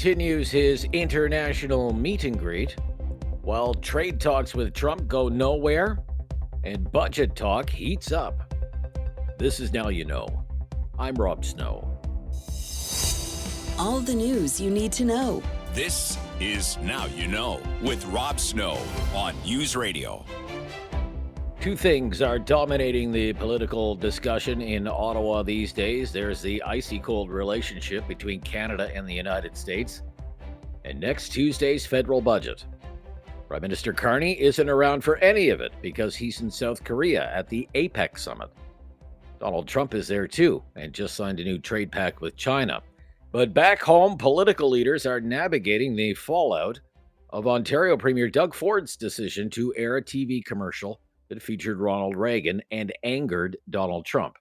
continues his international meet and greet, while trade talks with Trump go nowhere and budget talk heats up. This is Now You Know. I'm Rob Snow. All the news you need to know. This is Now You Know with Rob Snow on News Radio. Two things are dominating the political discussion in Ottawa these days. There's the icy cold relationship between Canada and the United States, and next Tuesday's federal budget. Prime Minister Carney isn't around for any of it because he's in South Korea at the APEC summit. Donald Trump is there too and just signed a new trade pact with China. But back home, political leaders are navigating the fallout of Ontario Premier Doug Ford's decision to air a TV commercial that featured Ronald Reagan and angered Donald Trump.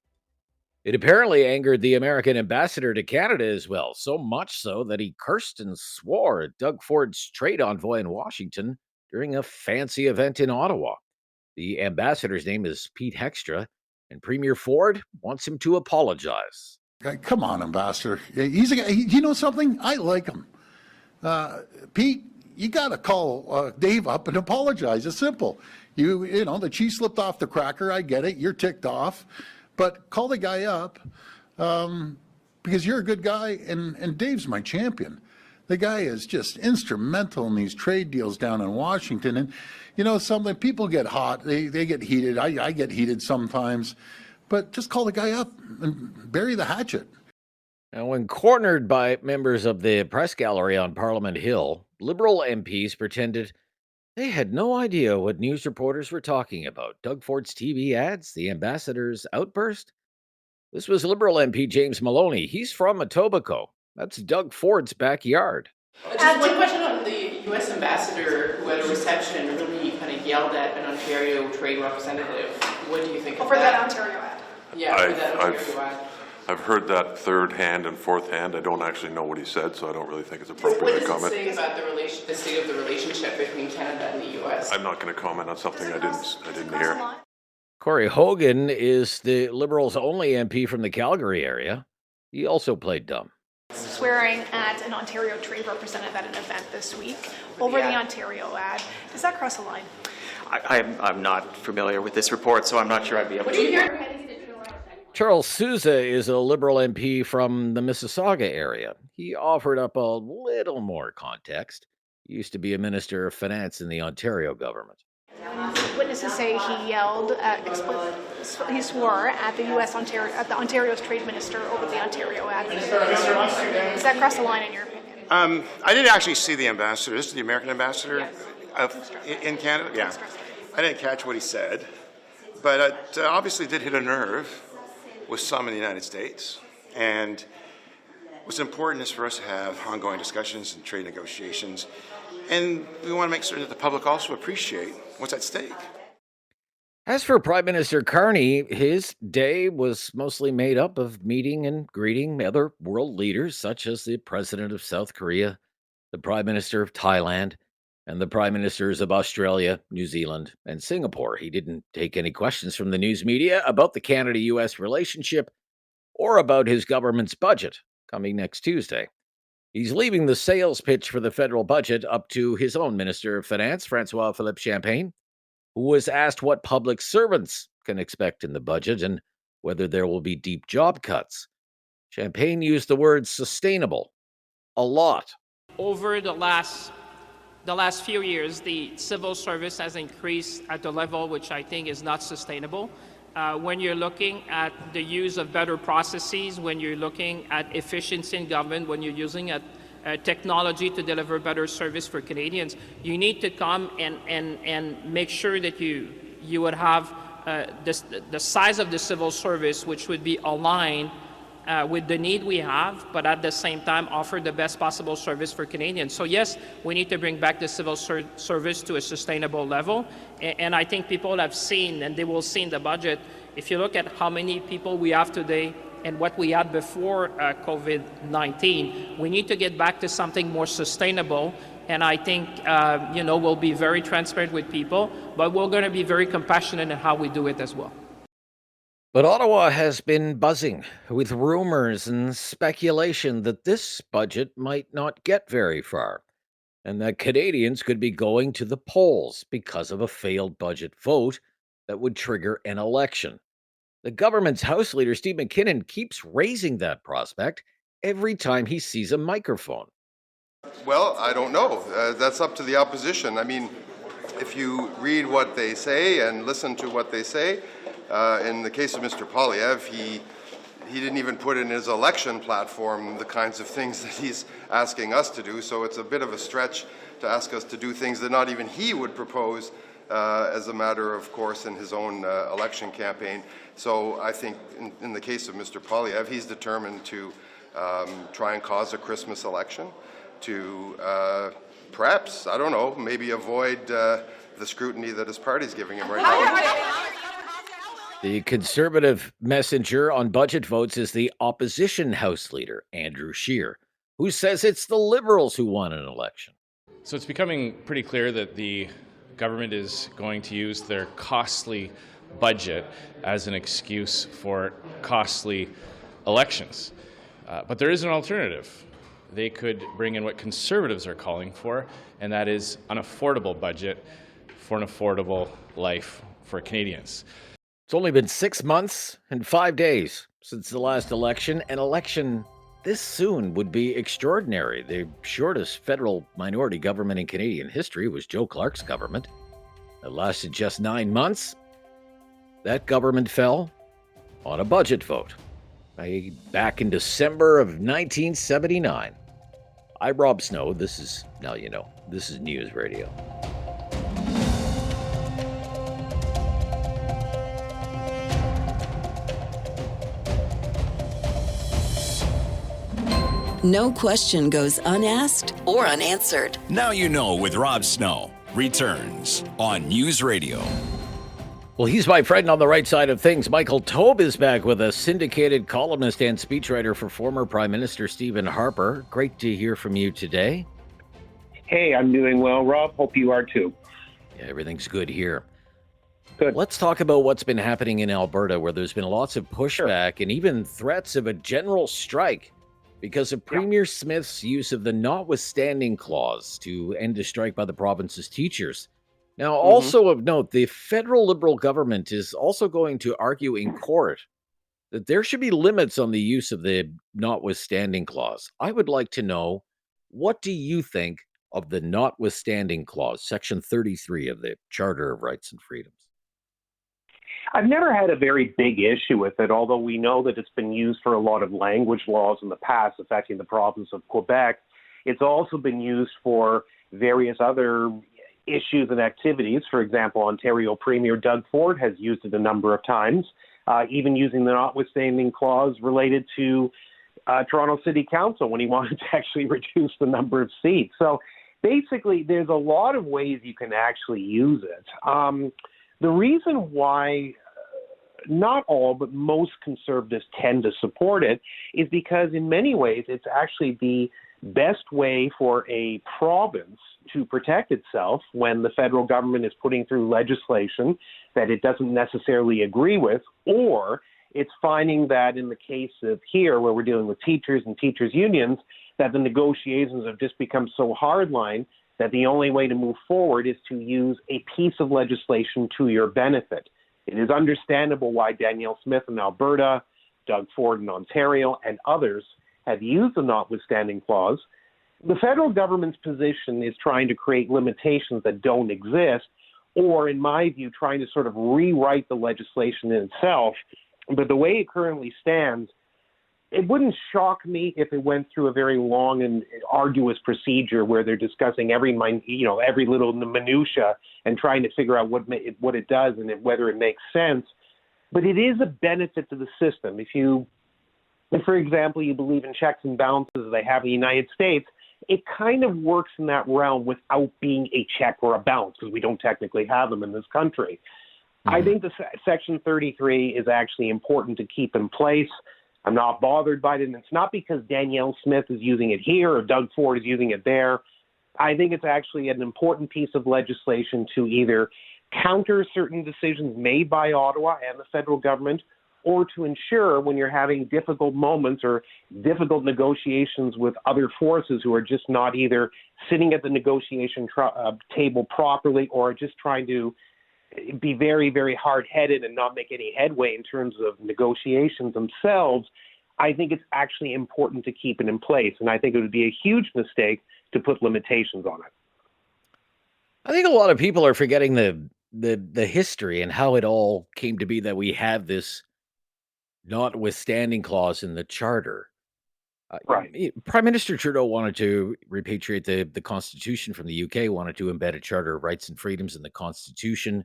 It apparently angered the American ambassador to Canada as well, so much so that he cursed and swore at Doug Ford's trade envoy in Washington during a fancy event in Ottawa. The ambassador's name is Pete Hextra, and Premier Ford wants him to apologize. Come on, Ambassador. He's a guy. You know something? I like him. Pete, you got to call Dave up and apologize. It's simple. You know, the cheese slipped off the cracker. I get it. You're ticked off. But call the guy up because you're a good guy, and Dave's my champion. The guy is just instrumental in these trade deals down in Washington. And, you know, something people get hot. They get heated. I get heated sometimes. But just call the guy up and bury the hatchet. Now, when cornered by members of the press gallery on Parliament Hill, Liberal MPs pretended they had no idea what news reporters were talking about. Doug Ford's TV ads, the ambassador's outburst. This was Liberal MP James Maloney. He's from Etobicoke. That's Doug Ford's backyard. Just one question on the U.S. ambassador who at a reception really kind of yelled at an Ontario trade representative. What do you think of for that? that Ontario ad? Yeah, for that Ontario ad. I've heard that third hand and fourth hand. I don't actually know what he said, so I don't really think it's appropriate to comment. What does it say about the state of the relationship between Canada and the U.S.? I'm not going to comment on something I didn't hear. Corey Hogan is the Liberals' only MP from the Calgary area. He also played dumb. Swearing at an Ontario trade representative at an event this week over the Ontario ad. Does that cross a line? I'm not familiar with this report, so I'm not sure I'd be able What do you to. hear? Charles Sousa is a Liberal MP from the Mississauga area. He offered up a little more context. He used to be a Minister of Finance in the Ontario government. Witnesses say he yelled, he swore at the Ontario's trade minister over the Ontario ad. Does that cross the line in your opinion? I didn't actually see the ambassador. This is the American ambassador in Canada? Yeah. I didn't catch what he said, but it obviously did hit a nerve with some in the United States. And what's important is for us to have ongoing discussions and trade negotiations. And we want to make certain that the public also appreciate what's at stake. As for Prime Minister Carney, his day was mostly made up of meeting and greeting other world leaders, such as the President of South Korea, the Prime Minister of Thailand, and the Prime Ministers of Australia, New Zealand, and Singapore. He didn't take any questions from the news media about the Canada-US relationship or about his government's budget coming next Tuesday. He's leaving the sales pitch for the federal budget up to his own Minister of Finance, François-Philippe Champagne, who was asked what public servants can expect in the budget and whether there will be deep job cuts. Champagne used the word sustainable a lot. Over the last few years, the civil service has increased at a level which I think is not sustainable. When you're looking at the use of better processes, when you're looking at efficiency in government, when you're using technology to deliver better service for Canadians, you need to come and make sure that you would have the size of the civil service which would be aligned with the need we have, but at the same time offer the best possible service for Canadians. So yes, we need to bring back the civil service to a sustainable level. And I think people have seen, and they will see in the budget, if you look at how many people we have today and what we had before COVID-19, we need to get back to something more sustainable. And I think, we'll be very transparent with people, but we're going to be very compassionate in how we do it as well. But Ottawa has been buzzing with rumors and speculation that this budget might not get very far, and that Canadians could be going to the polls because of a failed budget vote that would trigger an election. The government's House Leader, Steve McKinnon, keeps raising that prospect every time he sees a microphone. Well, I don't know. That's up to the opposition. I mean, if you read what they say and listen to what they say, in the case of Mr. Poilievre, he didn't even put in his election platform the kinds of things that he's asking us to do. So it's a bit of a stretch to ask us to do things that not even he would propose as a matter of course in his own election campaign. So I think in the case of Mr. Poilievre, he's determined to try and cause a Christmas election to perhaps, I don't know, maybe avoid the scrutiny that his party's giving him right now. The Conservative messenger on budget votes is the opposition House Leader, Andrew Scheer, who says it's the Liberals who won an election. So it's becoming pretty clear that the government is going to use their costly budget as an excuse for costly elections. But there is an alternative. They could bring in what Conservatives are calling for, and that is an affordable budget for an affordable life for Canadians. It's only been 6 months and 5 days since the last election. An election this soon would be extraordinary. The shortest federal minority government in Canadian history was Joe Clark's government. It lasted just 9 months. That government fell on a budget vote back in December of 1979. I'm Rob Snow. This is Now You Know. This is News Radio. No question goes unasked or unanswered. Now You Know with Rob Snow returns on News Radio. Well, he's my friend on the right side of things. Michael Taube is back with us, syndicated columnist and speechwriter for former Prime Minister Stephen Harper. Great to hear from you today. Hey, I'm doing well, Rob. Hope you are too. Yeah, everything's good here. Good. Let's talk about what's been happening in Alberta, where there's been lots of pushback and even threats of a general strike because of Premier Smith's use of the notwithstanding clause to end a strike by the province's teachers. Now, also of note, the federal Liberal government is also going to argue in court that there should be limits on the use of the notwithstanding clause. I would like to know, what do you think of the notwithstanding clause, Section 33 of the Charter of Rights and Freedoms? I've never had a very big issue with it, although we know that it's been used for a lot of language laws in the past affecting the province of Quebec. It's also been used for various other issues and activities. For example, Ontario Premier Doug Ford has used it a number of times, even using the notwithstanding clause related to Toronto City Council when he wanted to actually reduce the number of seats. So basically, there's a lot of ways you can actually use it. The reason why not all, but most Conservatives tend to support it is because in many ways it's actually the best way for a province to protect itself when the federal government is putting through legislation that it doesn't necessarily agree with, or it's finding that in the case of here where we're dealing with teachers and teachers unions, that the negotiations have just become so hardline that the only way to move forward is to use a piece of legislation to your benefit. It is understandable why Danielle Smith in Alberta, Doug Ford in Ontario, and others have used the notwithstanding clause. The federal government's position is trying to create limitations that don't exist, or in my view, trying to sort of rewrite the legislation in itself. But the way it currently stands, it wouldn't shock me if it went through a very long and arduous procedure where they're discussing every little minutia and trying to figure out what it does and whether it makes sense. But it is a benefit to the system. If, for example, you believe in checks and balances as they have in the United States, it kind of works in that realm without being a check or a balance, because we don't technically have them in this country. I think the Section 33 is actually important to keep in place. I'm not bothered by it, and it's not because Danielle Smith is using it here or Doug Ford is using it there. I think it's actually an important piece of legislation to either counter certain decisions made by Ottawa and the federal government, or to ensure when you're having difficult moments or difficult negotiations with other forces who are just not either sitting at the negotiation table properly or just trying to be very, very hard-headed and not make any headway in terms of negotiations themselves, I think it's actually important to keep it in place. And I think it would be a huge mistake to put limitations on it. I think a lot of people are forgetting the history and how it all came to be that we have this notwithstanding clause in the charter. Right. Prime Minister Trudeau wanted to repatriate the Constitution from the UK, wanted to embed a Charter of Rights and Freedoms in the Constitution.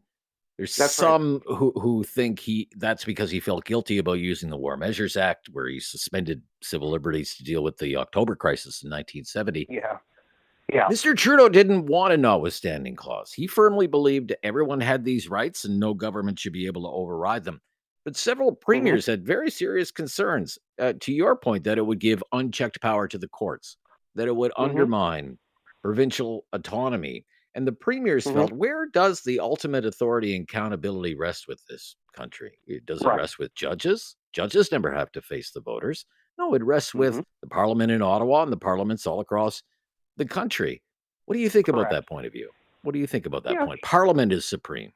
There's some who think that's because he felt guilty about using the War Measures Act, where he suspended civil liberties to deal with the October crisis in 1970. Yeah. Mr. Trudeau didn't want a notwithstanding clause. He firmly believed everyone had these rights and no government should be able to override them. But several premiers had very serious concerns, to your point, that it would give unchecked power to the courts, that it would undermine provincial autonomy. And the premiers felt, where does the ultimate authority and accountability rest with this country? Does it rest with judges? Judges never have to face the voters. No, it rests with the Parliament in Ottawa and the parliaments all across the country. What do you think about that point of view? What do you think about that point? Parliament is supreme.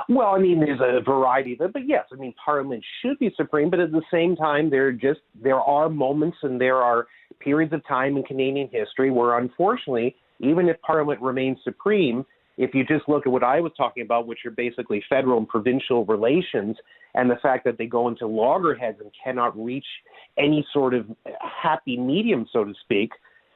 Well, I mean, there's a variety of it, but yes, I mean, Parliament should be supreme, but at the same time, there are moments and there are periods of time in Canadian history where, unfortunately, even if Parliament remains supreme, if you just look at what I was talking about, which are basically federal and provincial relations, and the fact that they go into loggerheads and cannot reach any sort of happy medium, so to speak.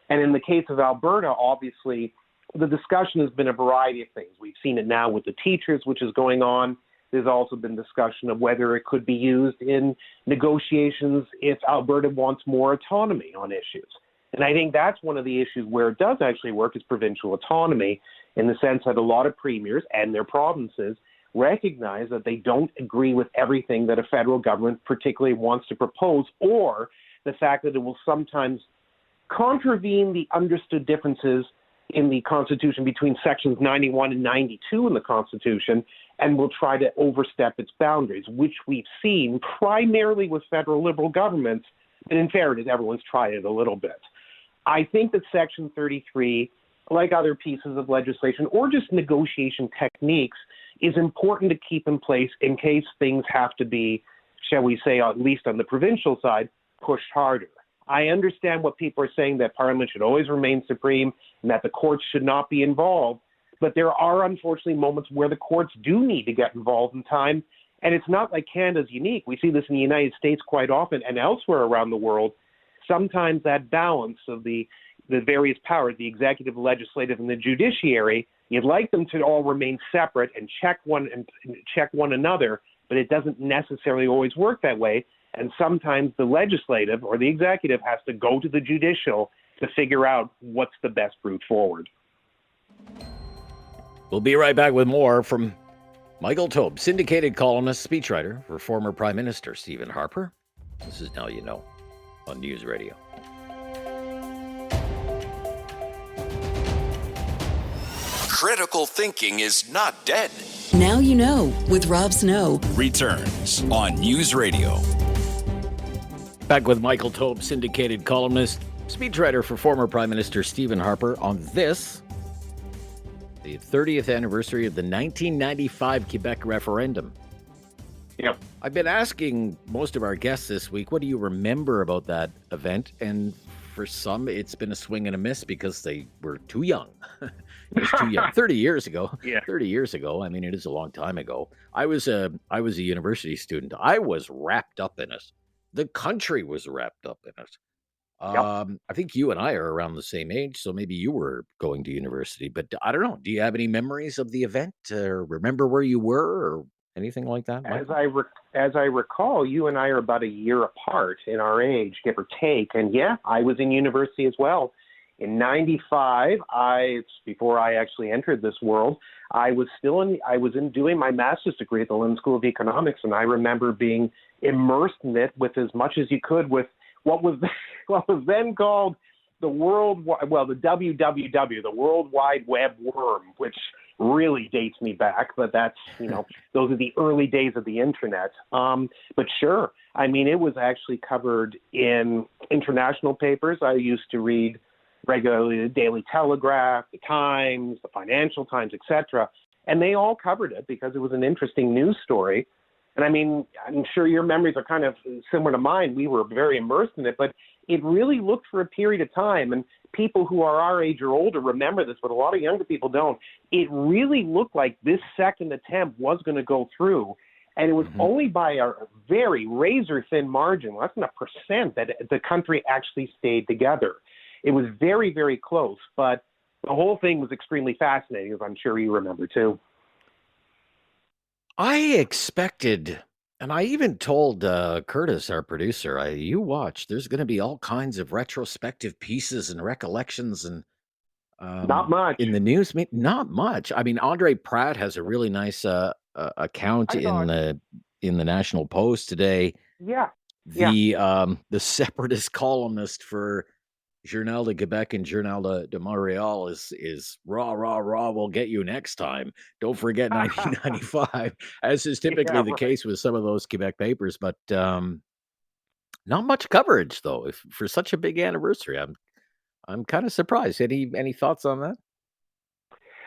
And in the case of Alberta, obviously, the discussion has been a variety of things. We've seen it now with the teachers, which is going on. There's also been discussion of whether it could be used in negotiations if Alberta wants more autonomy on issues. And I think that's one of the issues where it does actually work is provincial autonomy, in the sense that a lot of premiers and their provinces recognize that they don't agree with everything that a federal government particularly wants to propose, or the fact that it will sometimes contravene the understood differences in the Constitution between sections 91 and 92 in the Constitution, and will try to overstep its boundaries, which we've seen primarily with federal Liberal governments, and in fairness, everyone's tried it a little bit. I think that Section 33, like other pieces of legislation or just negotiation techniques, is important to keep in place in case things have to be, shall we say, at least on the provincial side, pushed harder. I understand what people are saying, that Parliament should always remain supreme and that the courts should not be involved. But there are unfortunately moments where the courts do need to get involved in time. And it's not like Canada's unique. We see this in the United States quite often and elsewhere around the world. Sometimes that balance of the various powers, the executive, legislative, and the judiciary, you'd like them to all remain separate and check one another, but it doesn't necessarily always work that way. And sometimes the legislative or the executive has to go to the judicial to figure out what's the best route forward. We'll be right back with more from Michael Taube, syndicated columnist, speechwriter for former Prime Minister Stephen Harper. This is Now You Know on News Radio. Critical thinking is not dead. Now You Know with Rob Snow Returns on News Radio. Back with Michael Taube, syndicated columnist, speechwriter for former Prime Minister Stephen Harper on this, the 30th anniversary of the 1995 Quebec referendum. Yep. I've been asking most of our guests this week, what do you remember about that event? And for some, it's been a swing and a miss because they were too young. It was too young. 30 years ago. Yeah. 30 years ago. I mean, it is a long time ago. I was a university student. I was wrapped up in it. The country was wrapped up in it. I think you and I are around the same age, so maybe you were going to university, but I don't know. Do you have any memories of the event or remember where you were or anything like that? As I recall, you and I are about a year apart in our age, give or take. And yeah, I was in university as well. In 95, before I actually entered this world, I was doing my master's degree at the London School of Economics, and I remember being immersed in it with as much as you could with what was then called the WWW, the World Wide Web worm, which really dates me back, but that's, those are the early days of the internet. But sure, I mean, it was actually covered in international papers. I used to read regularly the Daily Telegraph, the Times, the Financial Times, etc. And they all covered it because it was an interesting news story. And I mean, I'm sure your memories are kind of similar to mine. We were very immersed in it, but it really looked for a period of time. And people who are our age or older remember this, but a lot of younger people don't. It really looked like this second attempt was going to go through. And it was only by a very razor-thin margin, less than 1%, that the country actually stayed together. It was very, very close, but the whole thing was extremely fascinating, as I'm sure you remember too. I expected, and I even told Curtis, our producer, you watch, there's going to be all kinds of retrospective pieces and recollections and not much in the news. Not much. I mean, Andre Pratt has a really nice account in the National Post today. Yeah. The separatist columnist for Journal de Quebec and Journal de Montreal is rah, we'll get you next time. Don't forget 1995, as is typically the case with some of those Quebec papers. But not much coverage, though, for such a big anniversary. I'm kind of surprised. Any thoughts on that?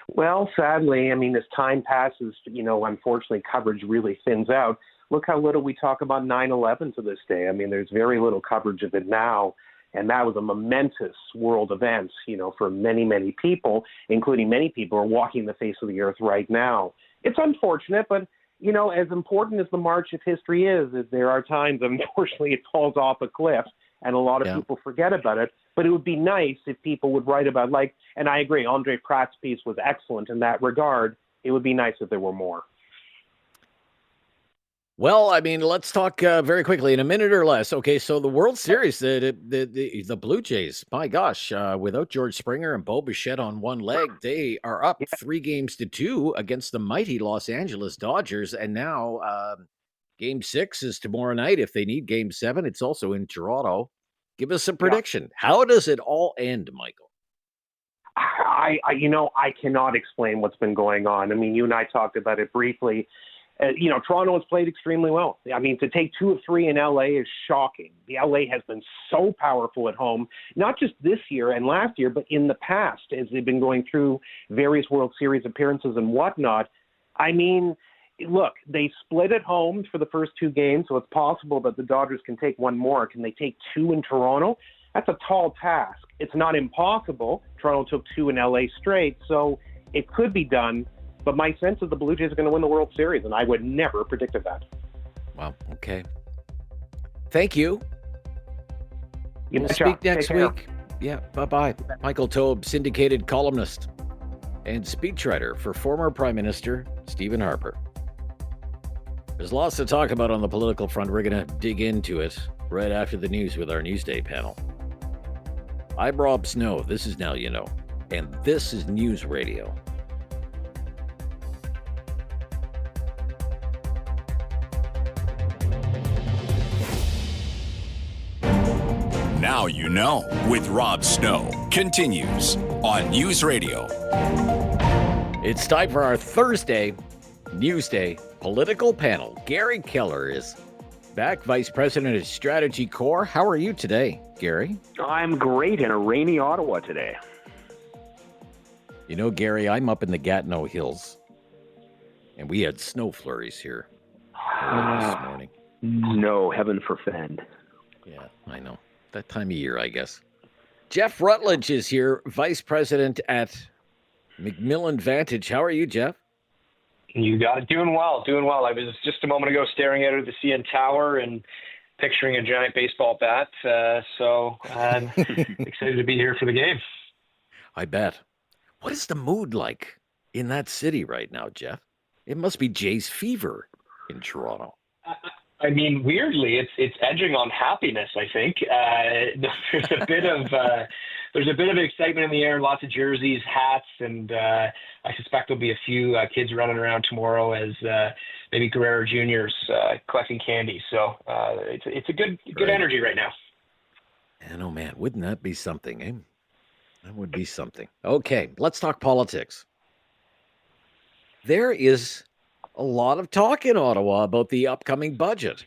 Well, sadly, I mean, as time passes, unfortunately, coverage really thins out. Look how little we talk about 9/11 to this day. I mean, there's very little coverage of it now. And that was a momentous world event, for many, many people, including many people who are walking the face of the earth right now. It's unfortunate, but, as important as the march of history is there are times, unfortunately, it falls off a cliff and a lot of people forget about it. But it would be nice if people would write about, and I agree, Andre Pratt's piece was excellent in that regard. It would be nice if there were more. Well, I mean, let's talk very quickly in a minute or less. Okay, so the World Series, the Blue Jays, my gosh, without George Springer and Bo Bichette on one leg, they are up 3-2 against the mighty Los Angeles Dodgers. And now Game 6 is tomorrow night. If they need Game 7, it's also in Toronto. Give us a prediction. How does it all end, Michael? I cannot explain what's been going on. I mean, you and I talked about it briefly. Toronto has played extremely well. I mean, to take 2 of 3 in LA is shocking. The LA has been so powerful at home, not just this year and last year, but in the past as they've been going through various World Series appearances and whatnot. I mean, look, they split at home for the first 2 games, so it's possible that the Dodgers can take one more. Can they take 2 in Toronto? That's a tall task. It's not impossible. Toronto took 2 in LA straight, so it could be done. But my sense is the Blue Jays are going to win the World Series, and I would never have predicted that. Wow. Okay. Thank you. We'll betcha. speak next Take care. week. Yeah. Bye-bye. Michael Taube, syndicated columnist and speechwriter for former Prime Minister Stephen Harper. There's lots to talk about on the political front. We're going to dig into it right after the news with our Newsday panel. I'm Rob Snow. This is Now You Know. And this is News Radio. Now You Know with Rob Snow continues on News Radio. It's time for our Thursday Newsday political panel. Garry Keller is back, Vice President of Strategy Corp. How are you today, Garry? I'm great in a rainy Ottawa today. You know, Garry, I'm up in the Gatineau Hills, and we had snow flurries here this morning. No, heaven forfend. Yeah, I know. That time of year, I guess. Jeff Rutledge is here, Vice President at McMillan Vantage. How are you, Jeff? You got it. Doing well. I was just a moment ago staring out of the CN Tower and picturing a giant baseball bat. So I'm excited to be here for the game. I bet. What is the mood like in that city right now, Jeff? It must be Jays fever in Toronto. I mean, weirdly, it's edging on happiness. I think there's a bit of excitement in the air, lots of jerseys, hats, and I suspect there'll be a few kids running around tomorrow as maybe Guerrero Juniors collecting candy. So it's a good energy right now. And oh man, wouldn't that be something? Eh? That would be something. Okay, let's talk politics. there is a lot of talk in Ottawa about the upcoming budget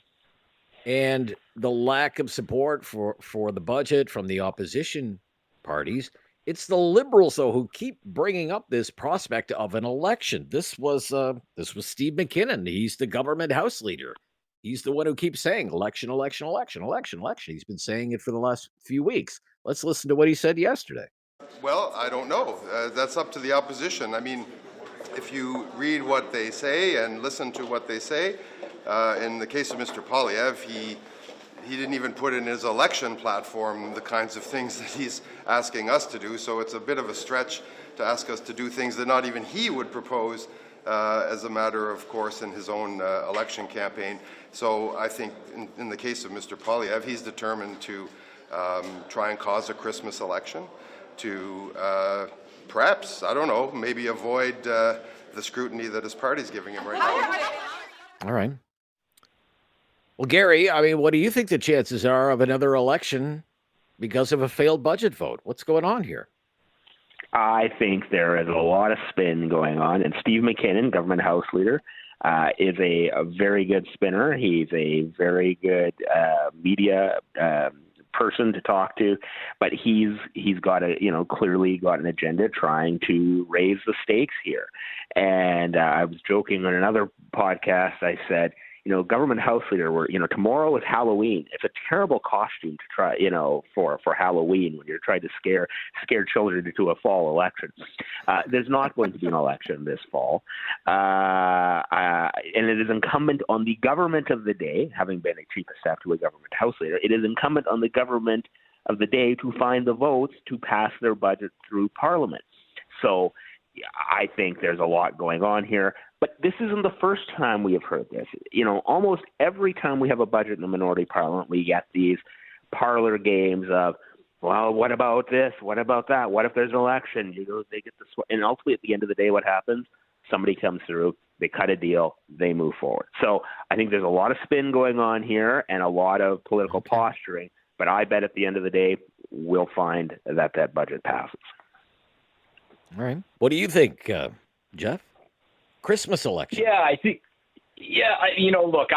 and the lack of support for the budget from the opposition parties. It's the Liberals, though, who keep bringing up this prospect of an election. This was Steve McMillan. He's the government House leader. He's the one who keeps saying election, election, election, election, election. He's been saying it for the last few weeks. Let's listen to what he said yesterday. Well, I don't know. That's up to the opposition. I mean, if you read what they say and listen to what they say, in the case of Mr. Poilievre, he didn't even put in his election platform the kinds of things that he's asking us to do. So it's a bit of a stretch to ask us to do things that not even he would propose as a matter of course in his own election campaign. So I think in the case of Mr. Poilievre, he's determined to try and cause a Christmas election to perhaps, I don't know, maybe avoid the scrutiny that his party's giving him right now. All right. Well, Garry, I mean, what do you think the chances are of another election because of a failed budget vote? What's going on here? I think there is a lot of spin going on, and Steve McMillan, government House leader, is a very good spinner. He's a very good media person to talk to, but he's got clearly got an agenda trying to raise the stakes here. And I was joking on another podcast. I said, government House leader, tomorrow is Halloween. It's a terrible costume to try, for Halloween when you're trying to scare children into a fall election. There's not going to be an election this fall. And it is incumbent on the government of the day, having been a chief of staff to a government House leader, it is incumbent on the government of the day to find the votes to pass their budget through Parliament. So I think there's a lot going on here. But this isn't the first time we have heard this. Almost every time we have a budget in the minority parliament, we get these parlor games of, well, what about this? What about that? What if there's an election? They get this, and ultimately at the end of the day, what happens? Somebody comes through, they cut a deal, they move forward. So I think there's a lot of spin going on here and a lot of political posturing. But I bet at the end of the day, we'll find that budget passes. All right. What do you think, Jeff? Christmas election. Yeah, I think. Yeah, look,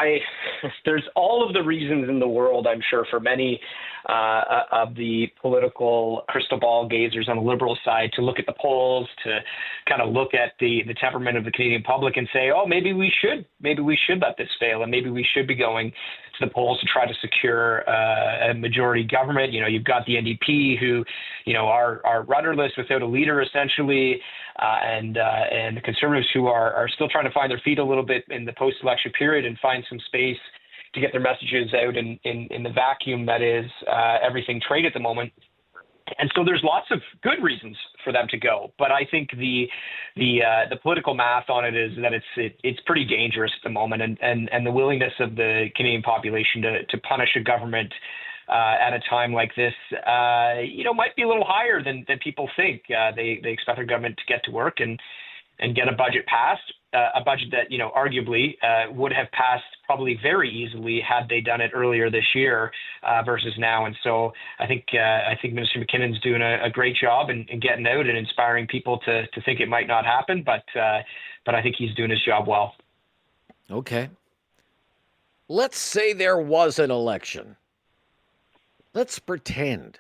there's all of the reasons in the world, I'm sure, for many of the political crystal ball gazers on the Liberal side to look at the polls, to kind of look at the temperament of the Canadian public and say, oh, maybe we should let this fail, and maybe we should be going to the polls to try to secure a majority government. You've got the NDP who, are rudderless without a leader essentially, and the Conservatives who are still trying to find their feet a little bit in the post-election period and find some space to get their messages out in the vacuum that is everything trade at the moment. And so there's lots of good reasons for them to go, but I think the political math on it is that it's pretty dangerous at the moment, and the willingness of the Canadian population to punish a government at a time like this, might be a little higher than people think. They expect their government to get to work and get a budget passed, a budget that, arguably would have passed probably very easily had they done it earlier this year versus now. And so I think Minister McKinnon's doing a great job in getting out and inspiring people to think it might not happen, but I think he's doing his job well. Okay. Let's say there was an election. Let's pretend.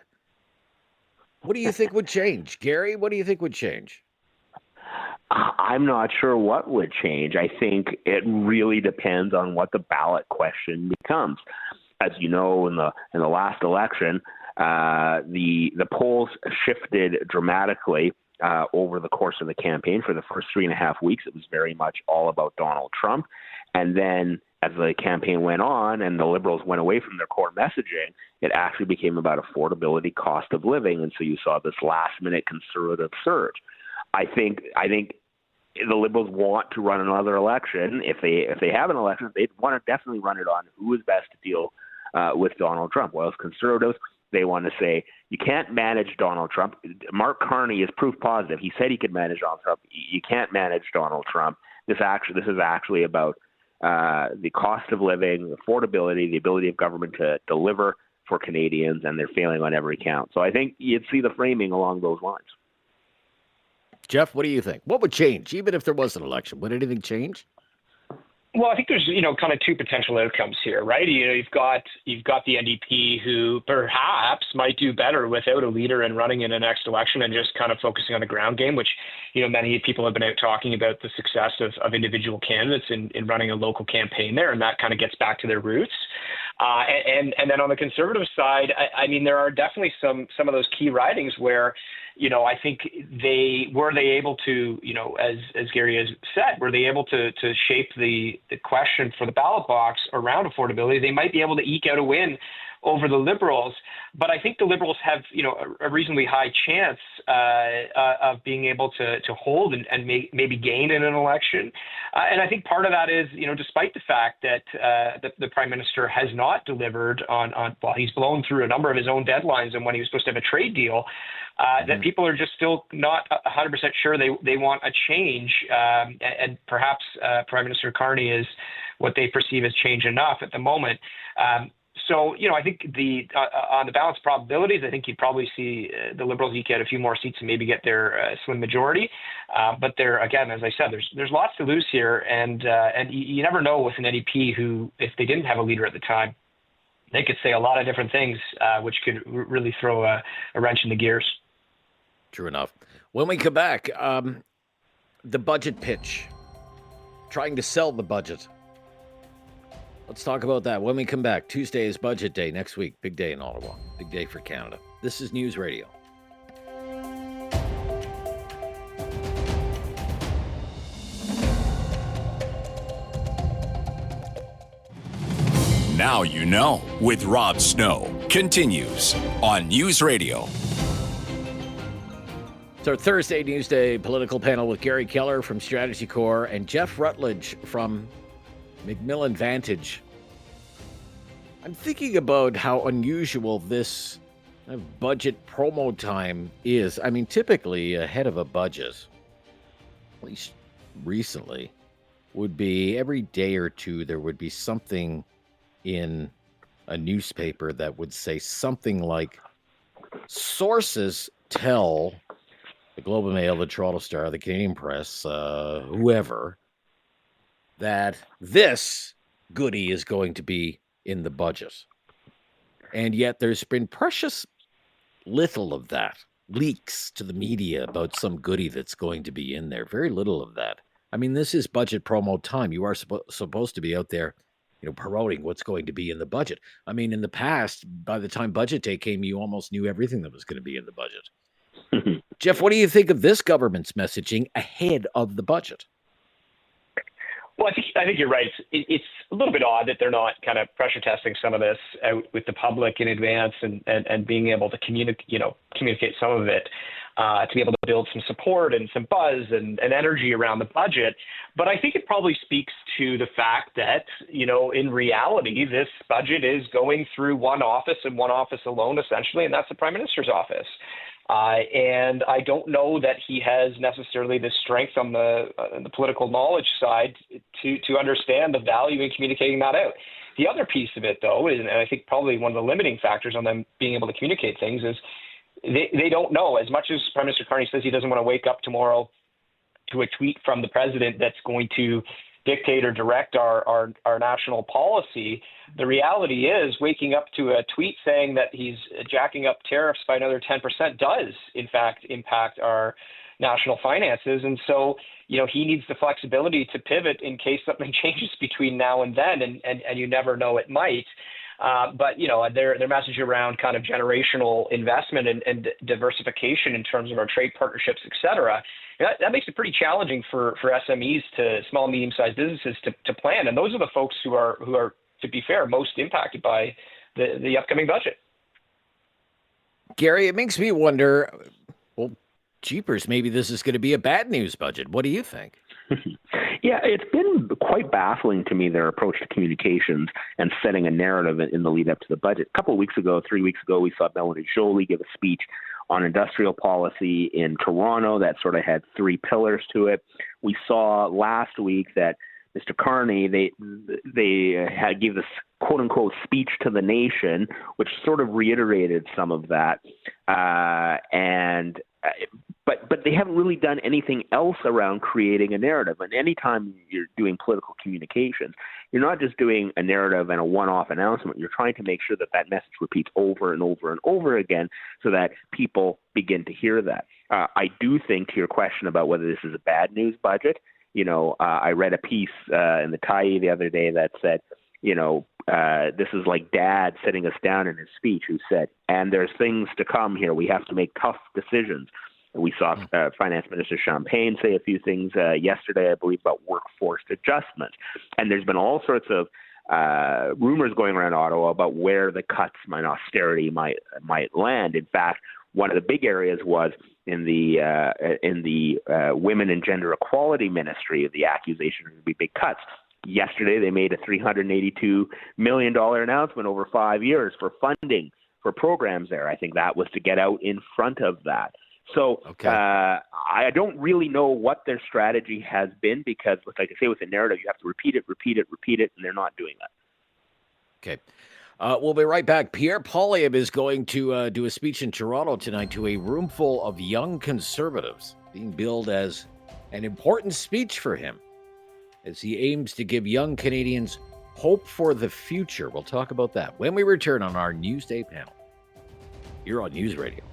What do you think would change? Garry, what do you think would change? I'm not sure what would change. I think it really depends on what the ballot question becomes. As you know, in the last election, the polls shifted dramatically over the course of the campaign. For the first 3.5 weeks, it was very much all about Donald Trump. And then as the campaign went on and the Liberals went away from their core messaging, it actually became about affordability, cost of living. And so you saw this last-minute conservative surge. I think the Liberals want to run another election. If they have an election, they'd want to definitely run it on who is best to deal with Donald Trump. While as Conservatives, they want to say, you can't manage Donald Trump. Mark Carney is proof positive. He said he could manage Donald Trump. You can't manage Donald Trump. This is actually about the cost of living, affordability, the ability of government to deliver for Canadians, and they're failing on every count. So I think you'd see the framing along those lines. Jeff, what do you think? What would change, even if there was an election? Would anything change? Well, I think there's, kind of two potential outcomes here, right? You've got the NDP who perhaps might do better without a leader and running in the next election and just kind of focusing on the ground game, which, many people have been out talking about the success of individual candidates in running a local campaign there, and that kind of gets back to their roots. And then on the Conservative side, I mean, there are definitely some of those key ridings where, I think they able to, as Garry has said, were they able to shape the question for the ballot box around affordability, they might be able to eke out a win over the Liberals. But I think the Liberals have, a reasonably high chance of being able to hold and maybe gain in an election. And I think part of that is, despite the fact that the Prime Minister has not delivered on he's blown through a number of his own deadlines and when he was supposed to have a trade deal, that people are just still not 100% sure they want a change. And perhaps Prime Minister Carney is what they perceive as change enough at the moment. So, I think on the balance probabilities, I think you'd probably see the Liberals eke out a few more seats and maybe get their slim majority. But there, again, as I said, there's lots to lose here. And you never know with an NDP who, if they didn't have a leader at the time, they could say a lot of different things, which could really throw a wrench in the gears. True enough. When we come back, the budget pitch, trying to sell the budget. Let's talk about that when we come back. Tuesday is budget day next week. Big day in Ottawa. Big day for Canada. This is News Radio. Now you know with Rob Snow continues on News Radio. It's our Thursday Newsday political panel with Garry Keller from Strategy Corp and Jeff Rutledge from McMillan Vantage. I'm thinking about how unusual this budget promo time is. I mean, typically ahead of a budget, at least recently, would be every day or two there would be something in a newspaper that would say something like, sources tell the Globe and Mail, the Toronto Star, the Canadian Press, whoever, that this goodie is going to be in the budget. And yet there's been precious little of that. Leaks to the media about some goodie that's going to be in there. Very little of that. I mean, this is budget promo time. You are supposed to be out there, promoting what's going to be in the budget. I mean, in the past, by the time budget day came, you almost knew everything that was going to be in the budget. Jeff, what do you think of this government's messaging ahead of the budget? Well, I think you're right. It's a little bit odd that they're not kind of pressure testing some of this out with the public in advance and being able to communicate some of it to be able to build some support and some buzz and energy around the budget. But I think it probably speaks to the fact that, in reality, this budget is going through one office and one office alone, essentially, and that's the Prime Minister's office. And I don't know that he has necessarily the strength on the political knowledge side to understand the value in communicating that out. The other piece of it, though, and I think probably one of the limiting factors on them being able to communicate things is they don't know. As much as Prime Minister Carney says he doesn't want to wake up tomorrow to a tweet from the president that's going to dictate or direct our national policy, the reality is waking up to a tweet saying that he's jacking up tariffs by another 10% does, in fact, impact our national finances. And so, he needs the flexibility to pivot in case something changes between now and then, and you never know, it might. But their message around kind of generational investment and diversification in terms of our trade partnerships, et cetera, that makes it pretty challenging for SMEs to small, medium-sized businesses to plan. And those are the folks who are, to be fair, most impacted by the upcoming budget. Garry, it makes me wonder, well, jeepers, maybe this is going to be a bad news budget. What do you think? Yeah, it's been quite baffling to me, their approach to communications and setting a narrative in the lead up to the budget. A couple of weeks ago, 3 weeks ago, we saw Melanie Joly give a speech on industrial policy in Toronto that sort of had three pillars to it. We saw last week that Mr. Carney, they gave this quote unquote speech to the nation, which sort of reiterated some of that. but they haven't really done anything else around creating a narrative. And anytime you're doing political communications, you're not just doing a narrative and a one-off announcement. You're trying to make sure that that message repeats over and over and over again so that people begin to hear that. I do think, to your question about whether this is a bad news budget, I read a piece in the Taube the other day that said, this is like Dad sitting us down in his speech, who said, and there's things to come here. We have to make tough decisions. We saw Finance Minister Champagne say a few things yesterday, I believe, about workforce adjustment. And there's been all sorts of rumors going around Ottawa about where the cuts and austerity might land. In fact, one of the big areas was in the Women and Gender Equality Ministry. The accusation would be big cuts. Yesterday, they made a $382 million announcement over 5 years for funding for programs there. I think that was to get out in front of that. So I don't really know what their strategy has been, because, like I say, with a narrative, you have to repeat it, and they're not doing that. Okay. We'll be right back. Pierre Poilievre is going to do a speech in Toronto tonight to a room full of young conservatives, being billed as an important speech for him as he aims to give young Canadians hope for the future. We'll talk about that when we return on our Newsday panel. You're on News Radio.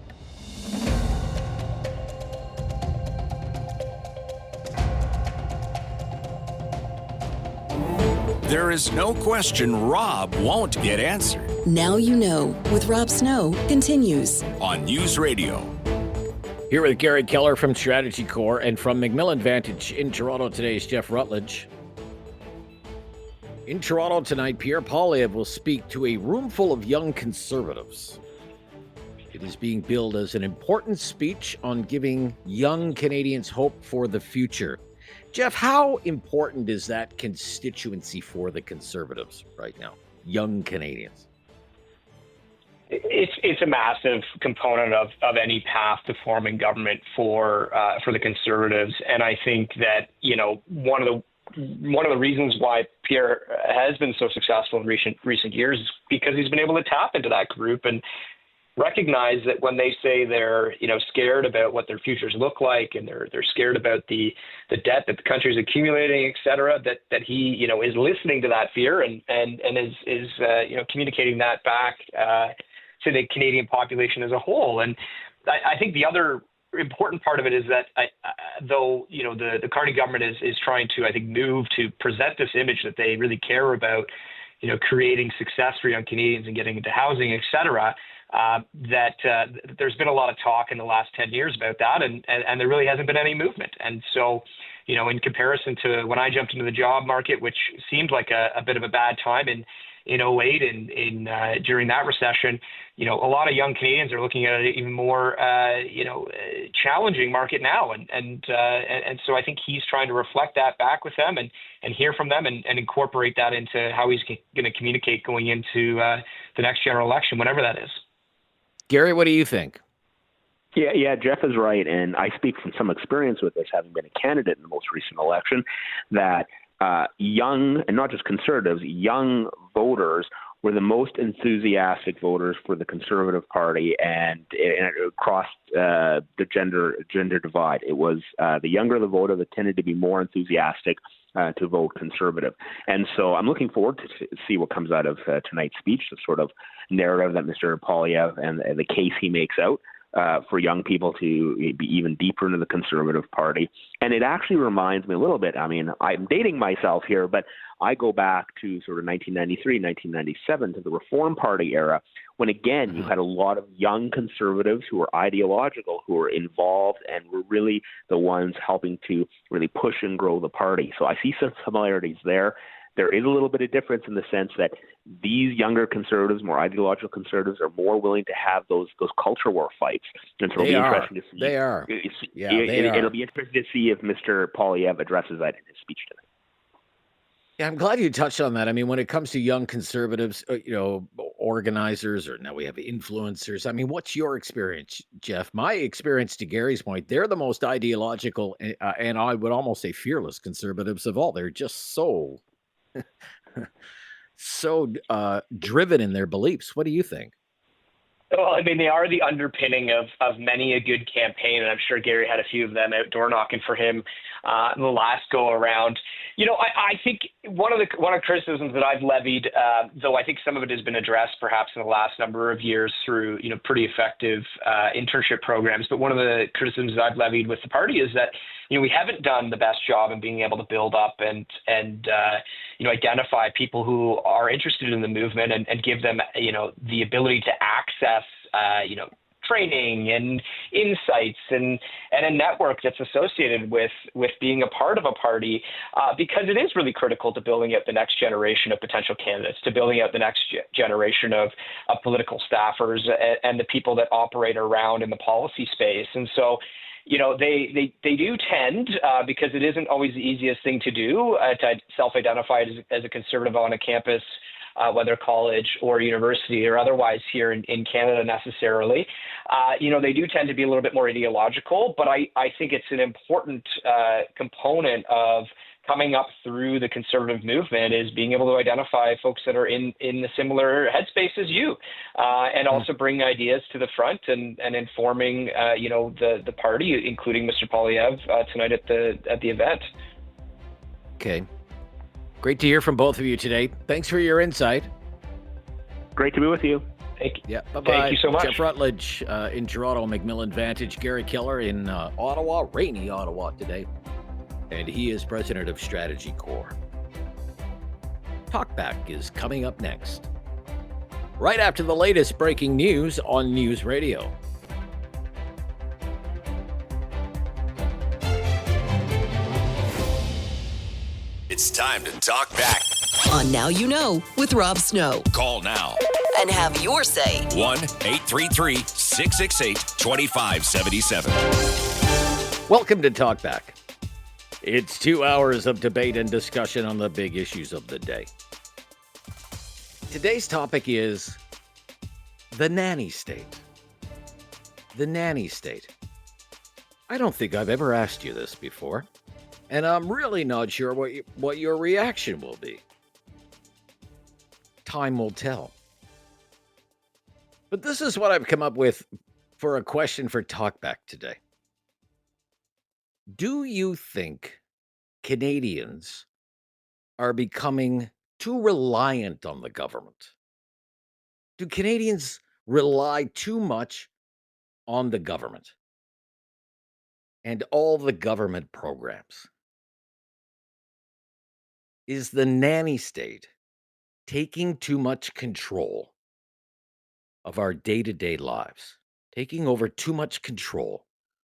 There is no question Rob won't get answered. Now You Know with Rob Snow continues on News Radio. Here with Garry Keller from Strategy Corp and from McMillan Vantage in Toronto today is Jeff Rutledge. In Toronto tonight, Pierre Poilievre will speak to a room full of young conservatives. It is being billed as an important speech on giving young Canadians hope for the future. Jeff, how important is that constituency for the Conservatives right now, young Canadians? It's a massive component of any path to forming government for the Conservatives, and I think that one of the reasons why Pierre has been so successful in recent years is because he's been able to tap into that group and recognize that when they say they're scared about what their futures look like, and they're scared about the debt that the country's accumulating, et cetera, that he is listening to that fear and is communicating that back to the Canadian population as a whole. And I think the other important part of it is that though the Carney government is trying to, I think, move to present this image that they really care about creating success for young Canadians and getting into housing, et cetera, that there's been a lot of talk in the last 10 years about that, and there really hasn't been any movement. And so, in comparison to when I jumped into the job market, which seemed like a bit of a bad time in 2008 and during that recession, a lot of young Canadians are looking at an even more challenging market now, and so I think he's trying to reflect that back with them and hear from them and incorporate that into how he's going to communicate going into the next general election, whenever that is. Garry, what do you think? Yeah, Jeff is right, and I speak from some experience with this, having been a candidate in the most recent election, that young, and not just Conservatives, young voters were the most enthusiastic voters for the Conservative Party, and it crossed the gender divide. It was the younger the voter that tended to be more enthusiastic to vote Conservative. And so I'm looking forward to see what comes out of tonight's speech, the sort of narrative that Mr. Poilievre and the case he makes out for young people to be even deeper into the Conservative Party. And it actually reminds me a little bit, I mean, I'm dating myself here, but I go back to sort of 1993, 1997 to the Reform Party era, when again, you had a lot of young conservatives who were ideological, who were involved and were really the ones helping to really push and grow the party. So I see some similarities there. There is a little bit of difference in the sense that these younger conservatives, more ideological conservatives, are more willing to have those culture war fights. And so it'll be interesting to see. They are. It'll be interesting to see if Mr. Poilievre addresses that in his speech tonight. Yeah, I'm glad you touched on that. I mean, when it comes to young conservatives, organizers, or now we have influencers. I mean, what's your experience, Jeff? My experience, to Garry's point, they're the most ideological and I would almost say fearless conservatives of all. They're just so driven in their beliefs. What do you think? Well, I mean, they are the underpinning of many a good campaign, and I'm sure Garry had a few of them out door knocking for him the last go around. I think one of the criticisms that I've levied, though I think some of it has been addressed perhaps in the last number of years through pretty effective internship programs, but one of the criticisms that I've levied with the party is that we haven't done the best job in being able to build up and identify people who are interested in the movement and give them the ability to access training and insights and a network that's associated with being a part of a party, because it is really critical to building out the next generation of potential candidates, to building out the next generation of political staffers and the people that operate around in the policy space. And so they do tend, because it isn't always the easiest thing to do, to self-identify as a conservative on a campus, whether college or university or otherwise here in Canada necessarily. They do tend to be a little bit more ideological, but I think it's an important component of coming up through the conservative movement is being able to identify folks that are in the similar headspace as you, and also bring ideas to the front and informing, the party, including Mr. Poilievre tonight at the event. Okay. Great to hear from both of you today. Thanks for your insight. Great to be with you. Thank you. Yeah, bye-bye. Thank you so much. Jeff Rutledge in Toronto, McMillan Vantage. Garry Keller in Ottawa, rainy Ottawa today. And he is president of Strategy Corp. Talkback is coming up next, right after the latest breaking news on News Radio. It's time to talk back. On Now You Know with Rob Snow. Call now. And have your say. 1-833-668-2577. Welcome to Talkback. It's 2 hours of debate and discussion on the big issues of the day. Today's topic is the nanny state. The nanny state. I don't think I've ever asked you this before, and I'm really not sure what your reaction will be. Time will tell. But this is what I've come up with for a question for Talkback today. Do you think Canadians are becoming too reliant on the government? Do Canadians rely too much on the government and all the government programs? Is the nanny state taking too much control of our day-to-day lives, taking over too much control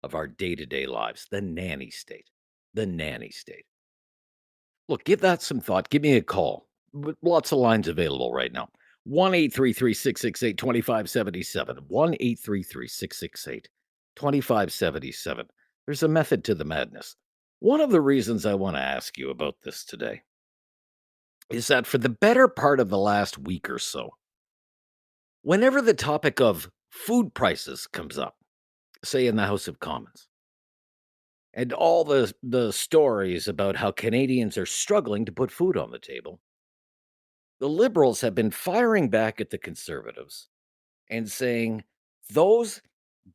of our day-to-day lives? The nanny state. The nanny state. Look, give that some thought. Give me a call. Lots of lines available right now. 1-833-668-2577. 1-833-668-2577. There's a method to the madness. One of the reasons I want to ask you about this today is that for the better part of the last week or so, whenever the topic of food prices comes up, say in the House of Commons, and all the stories about how Canadians are struggling to put food on the table, the Liberals have been firing back at the Conservatives and saying those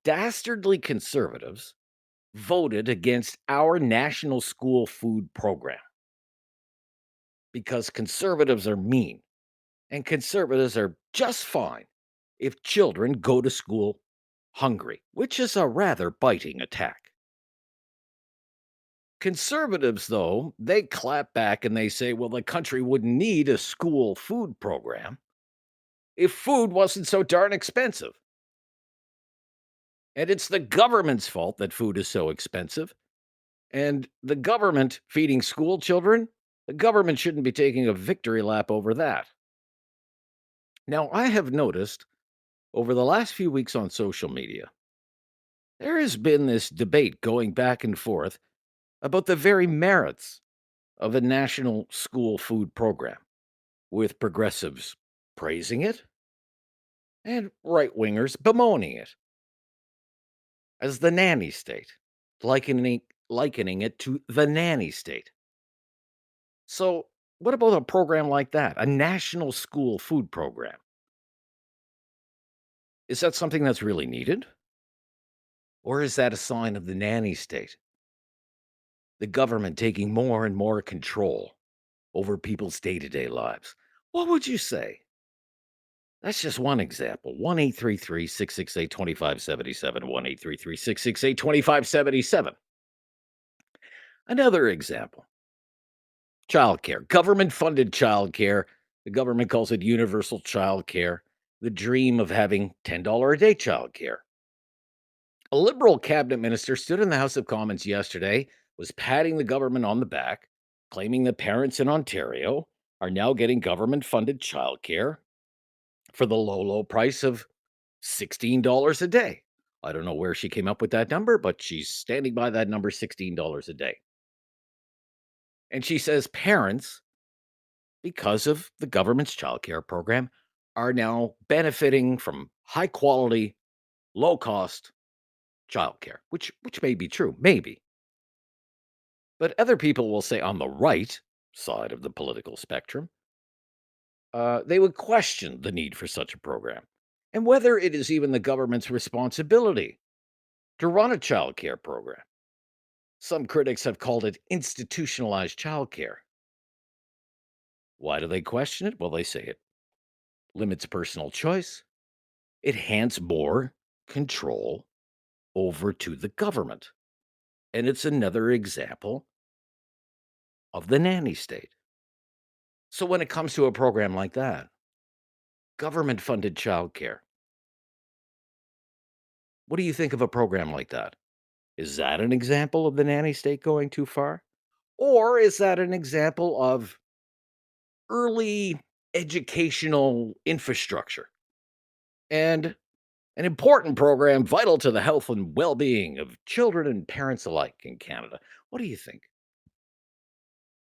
dastardly Conservatives voted against our national school food program because Conservatives are mean, and Conservatives are just fine if children go to school hungry, which is a rather biting attack. Conservatives, though, they clap back and they say, well, the country wouldn't need a school food program if food wasn't so darn expensive. And it's the government's fault that food is so expensive. And the government feeding school children, the government shouldn't be taking a victory lap over that. Now, I have noticed over the last few weeks on social media, there has been this debate going back and forth about the very merits of a national school food program, with progressives praising it and right-wingers bemoaning it as the nanny state, likening it to the nanny state. So what about a program like that, a national school food program? Is that something that's really needed? Or is that a sign of the nanny state? The government taking more and more control over people's day-to-day lives. What would you say? That's just one example. 1-833-668-2577. 1-833-668-2577. Another example. Childcare. Government-funded childcare. The government calls it universal childcare. The dream of having $10 a day childcare. A Liberal cabinet minister stood in the House of Commons yesterday, was patting the government on the back, claiming that parents in Ontario are now getting government-funded childcare for the low, low price of $16 a day. I don't know where she came up with that number, but she's standing by that number, $16 a day. And she says parents, because of the government's childcare program, are now benefiting from high-quality, low-cost childcare, which may be true, maybe. But other people will say on the right side of the political spectrum, they would question the need for such a program and whether it is even the government's responsibility to run a child care program. Some critics have called it institutionalized child care. Why do they question it? Well, they say it limits personal choice. It hands more control over to the government. And it's another example of the nanny state. So when it comes to a program like that, government-funded childcare, what do you think of a program like that? Is that an example of the nanny state going too far? Or is that an example of early educational infrastructure and an important program vital to the health and well-being of children and parents alike in Canada? What do you think?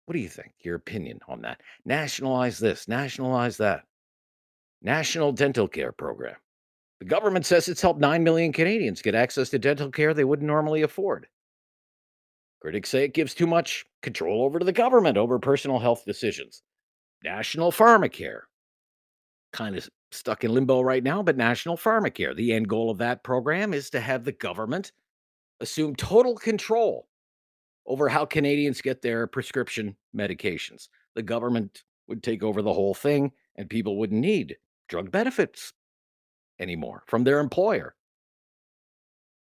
What do you think? Your opinion on that? Nationalize this, nationalize that. National dental care program. The government says it's helped 9 million Canadians get access to dental care they wouldn't normally afford. Critics say it gives too much control over to the government over personal health decisions. National pharmacare. Kind of stuck in limbo right now, but national pharmacare. The end goal of that program is to have the government assume total control over how Canadians get their prescription medications. The government would take over the whole thing, and people wouldn't need drug benefits anymore from their employer.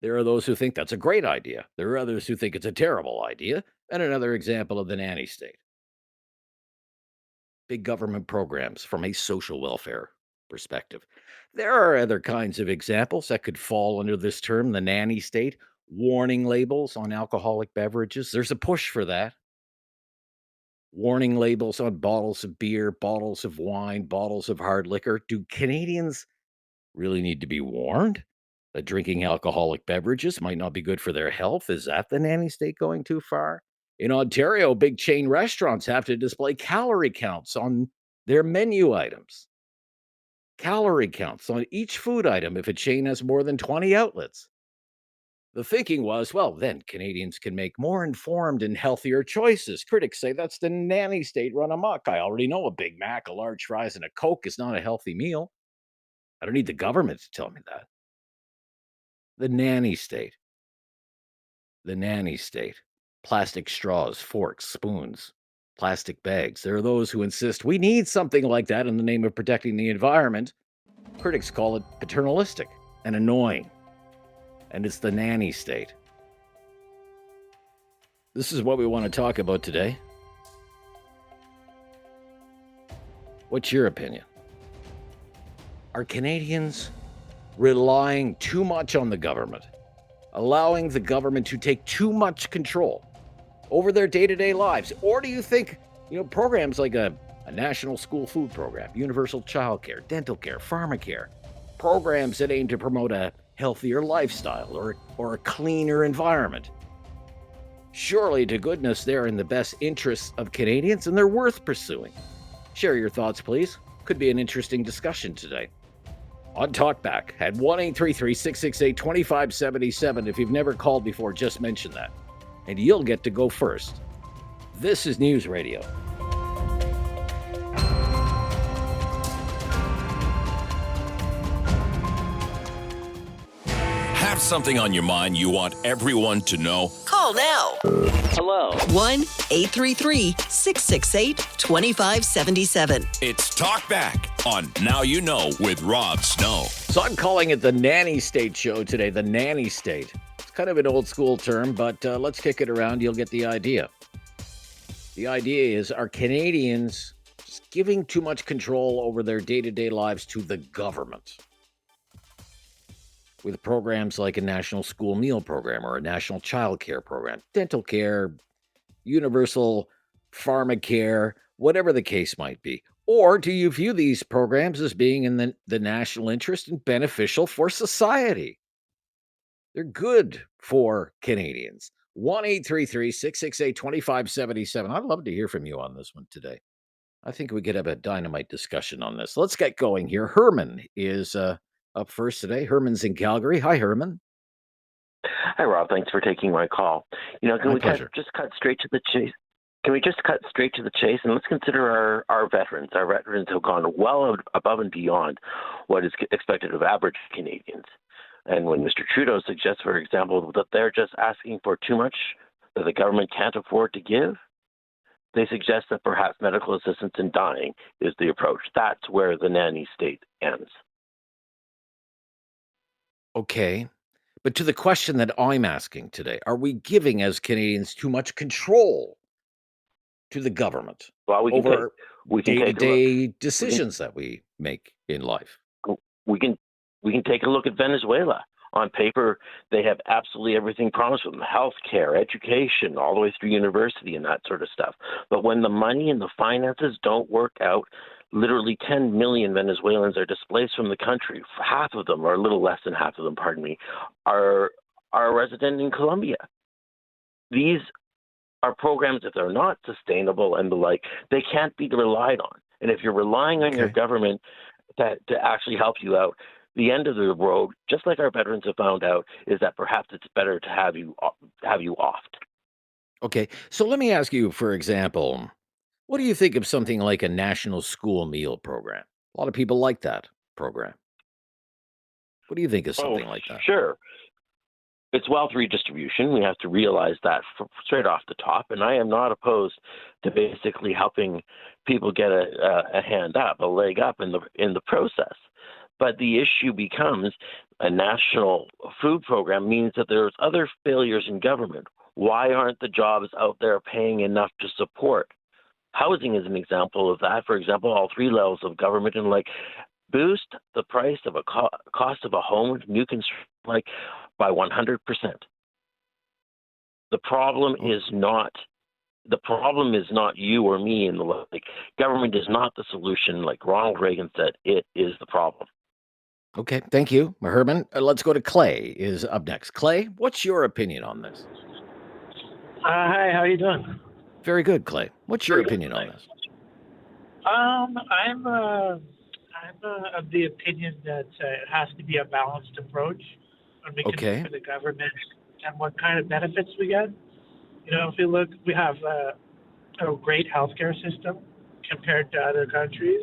There are those who think that's a great idea. There are others who think it's a terrible idea, and another example of the nanny state. Big government programs from a social welfare perspective. There are other kinds of examples that could fall under this term, the nanny state. Warning labels on alcoholic beverages. There's a push for that. Warning labels on bottles of beer, bottles of wine, bottles of hard liquor. Do Canadians really need to be warned that drinking alcoholic beverages might not be good for their health? Is that the nanny state going too far? In Ontario, big chain restaurants have to display calorie counts on their menu items. Calorie counts on each food item if a chain has more than 20 outlets. The thinking was, well, then Canadians can make more informed and healthier choices. Critics say that's the nanny state run amok. I already know a Big Mac, a large fries, and a Coke is not a healthy meal. I don't need the government to tell me that. The nanny state. The nanny state. Plastic straws, forks, spoons, plastic bags. There are those who insist we need something like that in the name of protecting the environment. Critics call it paternalistic and annoying. And it's the nanny state. This is what we want to talk about today. What's your opinion? Are Canadians relying too much on the government, allowing the government to take too much control over their day-to-day lives? Or do you think, programs like a national school food program, universal child care, dental care, pharmacare, programs that aim to promote a healthier lifestyle or a cleaner environment, surely to goodness they're in the best interests of Canadians and they're worth pursuing? Share your thoughts, please. Could be an interesting discussion today. On Talkback at 1-833-668-2577. If you've never called before, just mention that, and you'll get to go first. This is News Radio. Have something on your mind you want everyone to know? Call now. Hello. 1-833-668-2577. It's Talkback on Now You Know with Rob Snow. So I'm calling it the nanny state show today, the nanny state. It's kind of an old school term, but let's kick it around. You'll get the idea. The idea is, are Canadians just giving too much control over their day-to-day lives to the government? With programs like a national school meal program or a national child care program, dental care, universal pharmacare, whatever the case might be. Or do you view these programs as being in the national interest and beneficial for society? They're good for Canadians. 1-833-668-2577. I'd love to hear from you on this one today. I think we could have a dynamite discussion on this. Let's get going here. Herman is up first today. Herman's in Calgary. Hi, Herman. Hi, Rob. Thanks for taking my call. Can we just cut straight to the chase? Can we just cut straight to the chase and let's consider our veterans? Our veterans have gone well above and beyond what is expected of average Canadians. And when Mr. Trudeau suggests, for example, that they're just asking for too much that the government can't afford to give, they suggest that perhaps medical assistance in dying is the approach. That's where the nanny state ends. Okay. But to the question that I'm asking today, are we giving as Canadians too much control to the government over day-to-day decisions that we make in life? We can take a look at Venezuela. On paper, they have absolutely everything promised them: health care, education, all the way through university and that sort of stuff. But when the money and the finances don't work out, literally 10 million Venezuelans are displaced from the country. Half of them, or a little less than half of them, pardon me, are resident in Colombia. These are programs, if they're not sustainable and the like, they can't be relied on. And if you're relying on your government to actually help you out, the end of the road, just like our veterans have found out, is that perhaps it's better to have you offed. Okay, so let me ask you, for example, what do you think of something like a national school meal program? A lot of people like that program. What do you think of something like that? Sure. It's wealth redistribution. We have to realize that straight off the top. And I am not opposed to basically helping people get a hand up, a leg up in the process. But the issue becomes a national food program means that there's other failures in government. Why aren't the jobs out there paying enough to support? Housing is an example of that. For example, all three levels of government and boost the price of cost of a home, new construction, by 100%. The problem is not you or me and the like. Government is not the solution. Like Ronald Reagan said, it is the problem. Okay, thank you, Herman. Let's go to Clay is up next. Clay, what's your opinion on this? Hi, how are you doing? Very good, Clay. What's your opinion on this? I'm of the opinion that it has to be a balanced approach when we can for the government and what kind of benefits we get. If you look, we have a great healthcare system compared to other countries.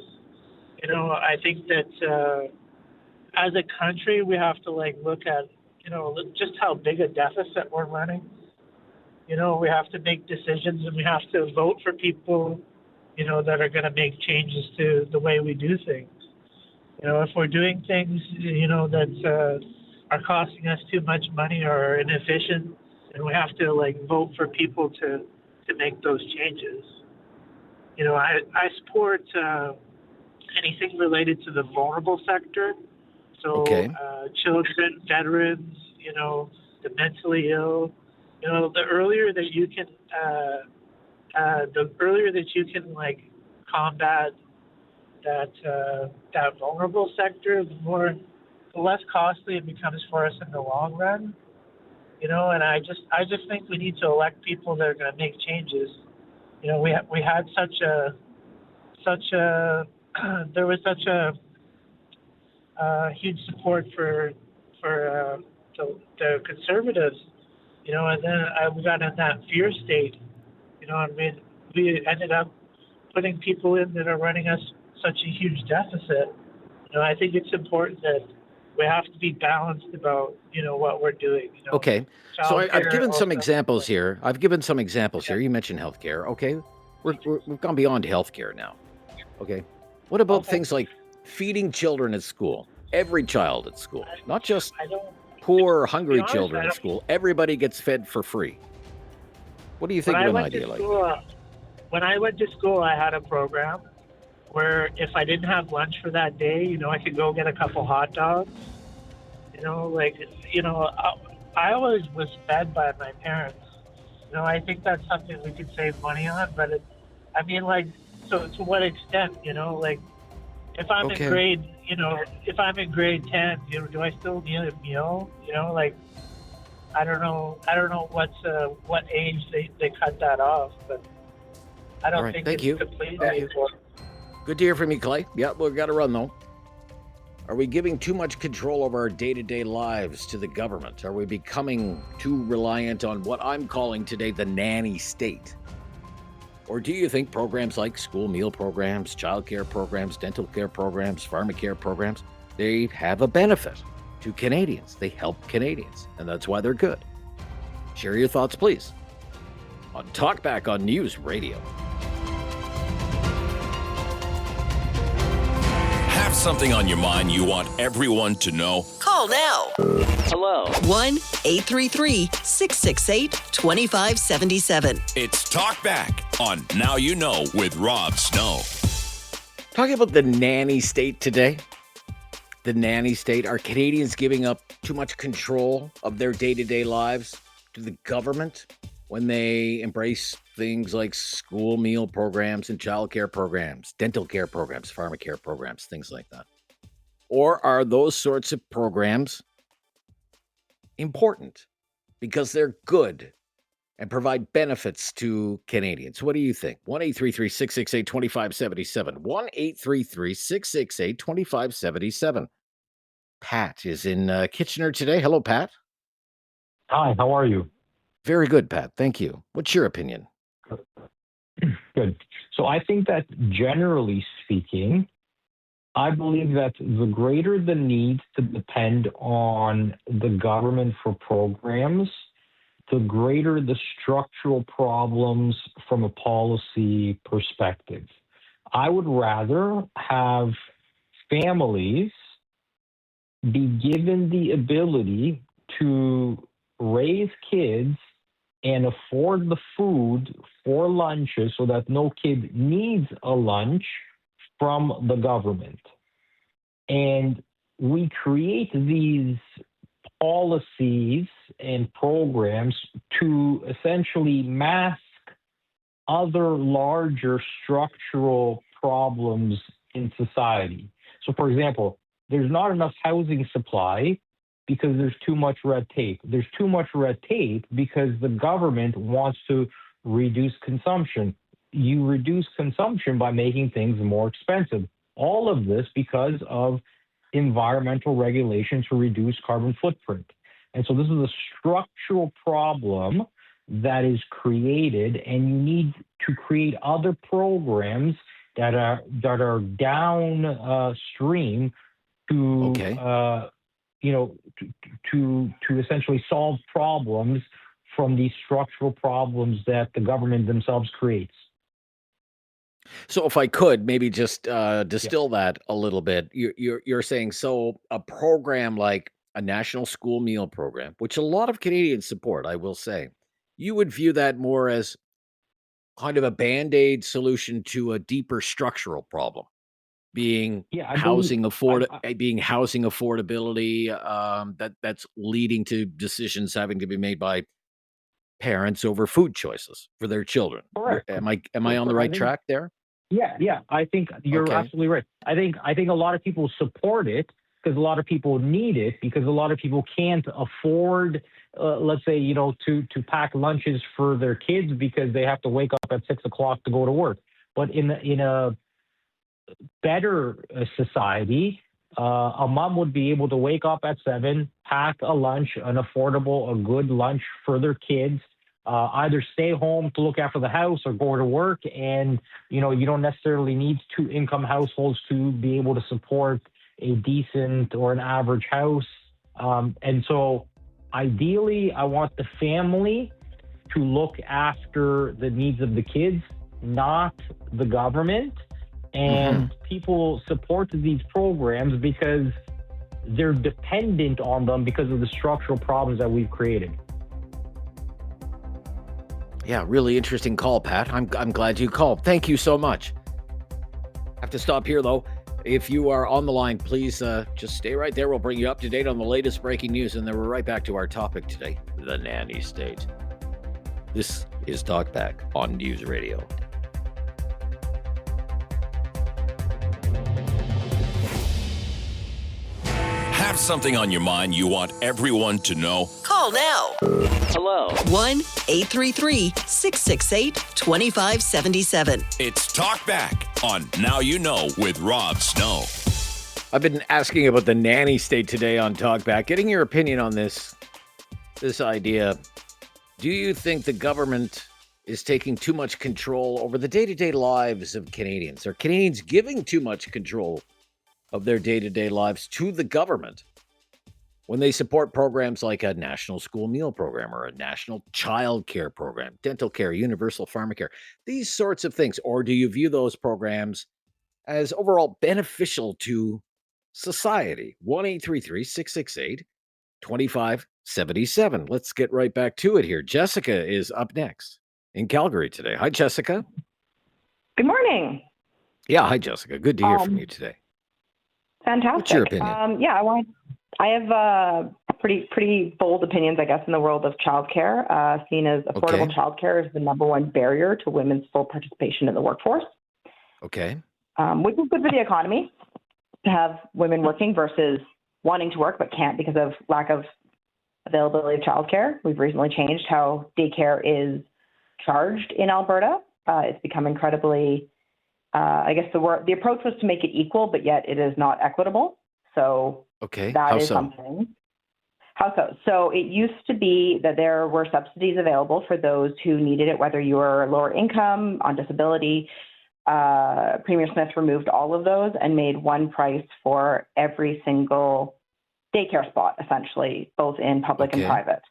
I think that as a country, we have to look at, just how big a deficit we're running. We have to make decisions and we have to vote for people, that are going to make changes to the way we do things. If we're doing things, that are costing us too much money or are inefficient, and we have to vote for people to make those changes. I support anything related to the vulnerable sector. So children, veterans, the mentally ill, the earlier that you can combat that vulnerable sector, the less costly it becomes for us in the long run. And I just think we need to elect people that are going to make changes. We had there was such a huge support for the Conservatives, and then we got in that fear state, and we ended up putting people in that are running us such a huge deficit. I think it's important that we have to be balanced about, what we're doing. Okay. So I've Childcare given some also- examples here. Here. You mentioned healthcare. Okay. We've gone beyond healthcare now. Okay. What about things like feeding children at school? Every child at school, not just poor, hungry honest, children at school. Everybody gets fed for free. What do you think When I of an went to idea like school, that? when I went to school, I had a program where if I didn't have lunch for that day, I could go get a couple hot dogs. I always was fed by my parents. I think that's something we could save money on, but so to what extent, if I'm in grade, if I'm in grade 10, do I still need a meal? I don't know what age they cut that off, but I don't think thank it's you. complete Thank you. anymore. Good to hear from you, Clay. Yeah, we've got to run, though. Are we giving too much control of our day-to-day lives to the government? Are we becoming too reliant on what I'm calling today the nanny state? Or do you think programs like school meal programs, childcare programs, dental care programs, pharmacare programs, they have a benefit to Canadians? They help Canadians, and that's why they're good. Share your thoughts, please, on Talkback on News Radio. Have something on your mind you want everyone to know? Call now. Hello. 1-833-668-2577. It's Talkback on Now You Know with Rob Snow. Talking about the nanny state today. The nanny state. Are Canadians giving up too much control of their day-to-day lives to the government when they embrace things like school meal programs and childcare programs, dental care programs, pharmacare programs, things like that? Or are those sorts of programs important because they're good and provide benefits to Canadians? What do you think? 1-833-668-2577. 1-833-668-2577. Pat is in Kitchener today. Hello, Pat. Hi, how are you? Very good, Pat. Thank you. What's your opinion? Good. So I think that generally speaking, I believe that the greater the need to depend on the government for programs, the greater the structural problems from a policy perspective. I would rather have families be given the ability to raise kids and afford the food for lunches so that no kid needs a lunch from the government. And we create these policies and programs to essentially mask other larger structural problems in society. So, for example, there's not enough housing supply because there's too much red tape. There's too much red tape because the government wants to reduce consumption. You reduce consumption by making things more expensive. All of this because of environmental regulation to reduce carbon footprint. And so this is a structural problem that is created, and you need to create other programs that are downstream to to essentially solve problems from these structural problems that the government themselves creates. So if I could maybe just distill that a little bit, you're saying, so a program like a national school meal program, which a lot of Canadians support, I will say, you would view that more as kind of a Band-Aid solution to a deeper structural problem, being housing affordability, that's leading to decisions having to be made by parents over food choices for their children. Correct. Am I on the right track there? Yeah. I think you're absolutely right. I think a lot of people support it because a lot of people need it, because a lot of people can't afford, let's say, to pack lunches for their kids because they have to wake up at 6 o'clock to go to work. But in a better society, a mom would be able to wake up at 7, pack a lunch, a good lunch for their kids, either stay home to look after the house or go to work. And, you don't necessarily need 2-income households to be able to support a decent or an average house. And so ideally, I want the family to look after the needs of the kids, not the government. And people support these programs because they're dependent on them because of the structural problems that we've created. Yeah, really interesting call, Pat. I'm glad you called. Thank you so much. Have to stop here, though. If you are on the line, please just stay right there. We'll bring you up to date on the latest breaking news, and then we're right back to our topic today, the nanny state. This is Talkback on News Radio. Have something on your mind you want everyone to know? Call now. Hello. 1-833-668-2577. It's Talkback on Now You Know with Rob Snow. I've been asking about the nanny state today on Talkback, getting your opinion on this idea. Do you think the government is taking too much control over the day-to-day lives of Canadians? Are Canadians giving too much control of their day-to-day lives to the government when they support programs like a national school meal program or a national child care program, dental care, universal pharmacare, these sorts of things? Or do you view those programs as overall beneficial to society? 1-833-668-2577. Let's get right back to it here. Jessica is up next in Calgary today. Hi, Jessica. Good morning. Yeah, hi, Jessica. Good to hear from you today. Fantastic. What's your opinion? I have pretty bold opinions, I guess, in the world of childcare, seen as affordable childcare is the number one barrier to women's full participation in the workforce. Okay. Which is good for the economy to have women working versus wanting to work but can't because of lack of availability of childcare. We've recently changed how daycare is charged in Alberta. It's become incredibly, I guess the approach was to make it equal, but yet it is not equitable. So that is something. How so? So it used to be that there were subsidies available for those who needed it, whether you were lower income, on disability. Premier Smith removed all of those and made one price for every single daycare spot, essentially, both in public and private.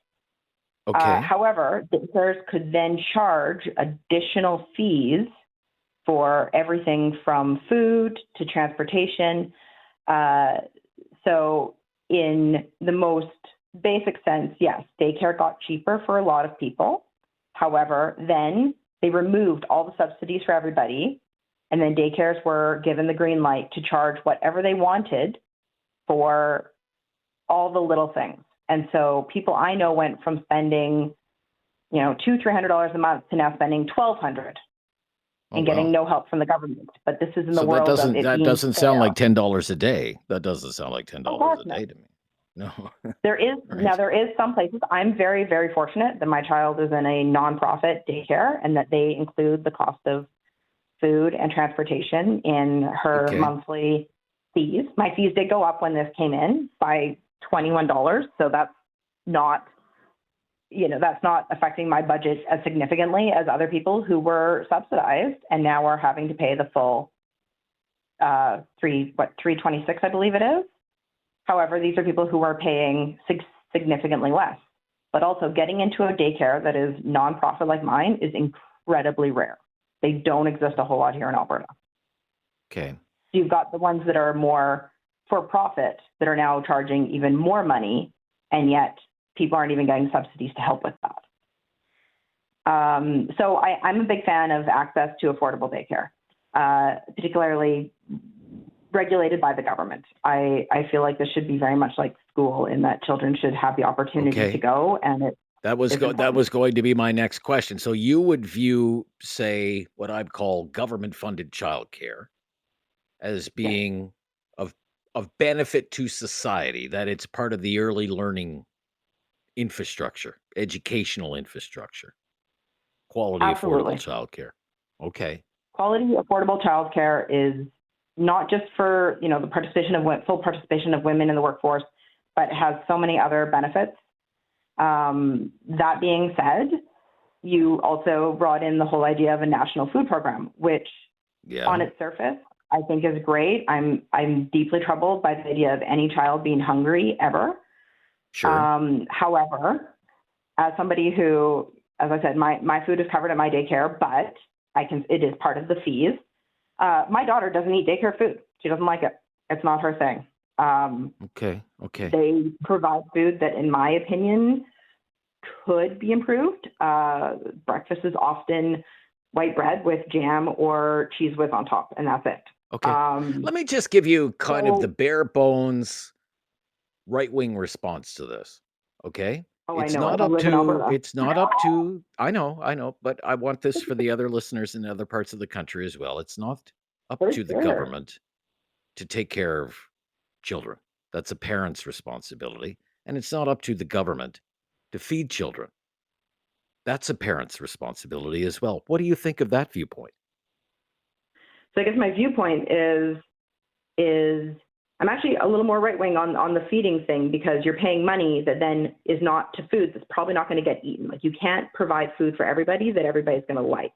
However, daycares could then charge additional fees for everything from food to transportation. So in the most basic sense, yes, daycare got cheaper for a lot of people. However, then they removed all the subsidies for everybody, and then daycares were given the green light to charge whatever they wanted for all the little things. And so people I know went from spending, $200-300 a month to now spending $1,200 and getting no help from the government. But this is in the world of it that being doesn't sound fair. like $10 a day. That doesn't sound like $10 a day to me. No. There is now there is some places. I'm very, very fortunate that my child is in a nonprofit daycare and that they include the cost of food and transportation in her monthly fees. My fees did go up when this came in by $21, so that's not affecting my budget as significantly as other people who were subsidized and now are having to pay the full $326, I believe it is. However, these are people who are paying significantly less. But also getting into a daycare that is nonprofit like mine is incredibly rare. They don't exist a whole lot here in Alberta. Okay. You've got the ones that are more for profit that are now charging even more money, and yet people aren't even getting subsidies to help with that. So I'm a big fan of access to affordable daycare, particularly regulated by the government. I feel like this should be very much like school in that children should have the opportunity to go. And that was going to be my next question. So you would view, say, what I'd call government-funded childcare as being of benefit to society, that it's part of the early learning infrastructure, educational infrastructure, quality, affordable childcare. Okay. Quality, affordable childcare is not just for, the full participation of women in the workforce, but it has so many other benefits. That being said, you also brought in the whole idea of a national food program, which on its surface, I think is great. I'm deeply troubled by the idea of any child being hungry ever. Sure. However, as somebody who, as I said, my food is covered at my daycare, but it is part of the fees. My daughter doesn't eat daycare food. She doesn't like it. It's not her thing. Okay. They provide food that, in my opinion, could be improved. Breakfast is often white bread with jam or cheese whiz on top, and that's it. Okay. Let me just give you kind of the bare bones right-wing response to this. Okay. Oh, It's I know. not I up live in to, Alberta. it's not up to, I know, but I want this for the other listeners in other parts of the country as well. It's not up For to the sure. government to take care of children. That's a parent's responsibility. And it's not up to the government to feed children. That's a parent's responsibility as well. What do you think of that viewpoint? So I guess my viewpoint is I'm actually a little more right-wing on the feeding thing, because you're paying money that then is not to food that's probably not going to get eaten. Like, you can't provide food for everybody that everybody's going to like.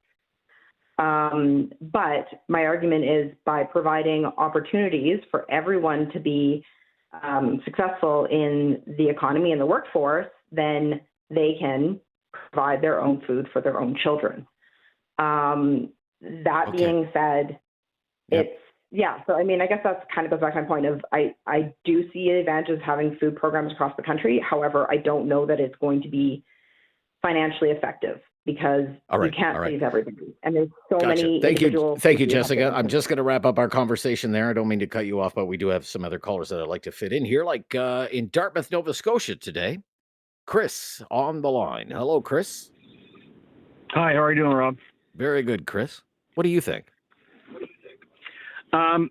But my argument is, by providing opportunities for everyone to be successful in the economy and the workforce, then they can provide their own food for their own children. That being said, so I mean, I guess that's kind of goes back to my point of I do see advantages of having food programs across the country. However, I don't know that it's going to be financially effective, because you can't please everybody. And there's so many individuals. Thank you, Jessica. I'm just going to wrap up our conversation there. I don't mean to cut you off, but we do have some other callers that I'd like to fit in here, like in Dartmouth, Nova Scotia today. Chris on the line. Hello, Chris. Hi, how are you doing, Rob? Very good, Chris. What do you think? I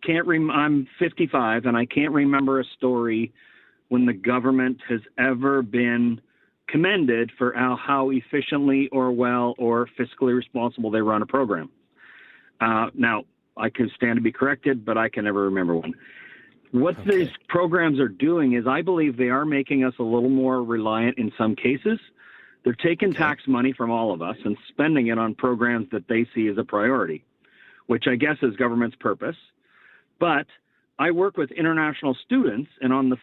can't I'm 55, and I can't remember a story when the government has ever been commended for how efficiently or well or fiscally responsible they run a program. Now, I could stand to be corrected, but I can never remember one. What these programs are doing is, I believe they are making us a little more reliant in some cases. They're taking tax money from all of us and spending it on programs that they see as a priority, which I guess is government's purpose. But I work with international students, and on the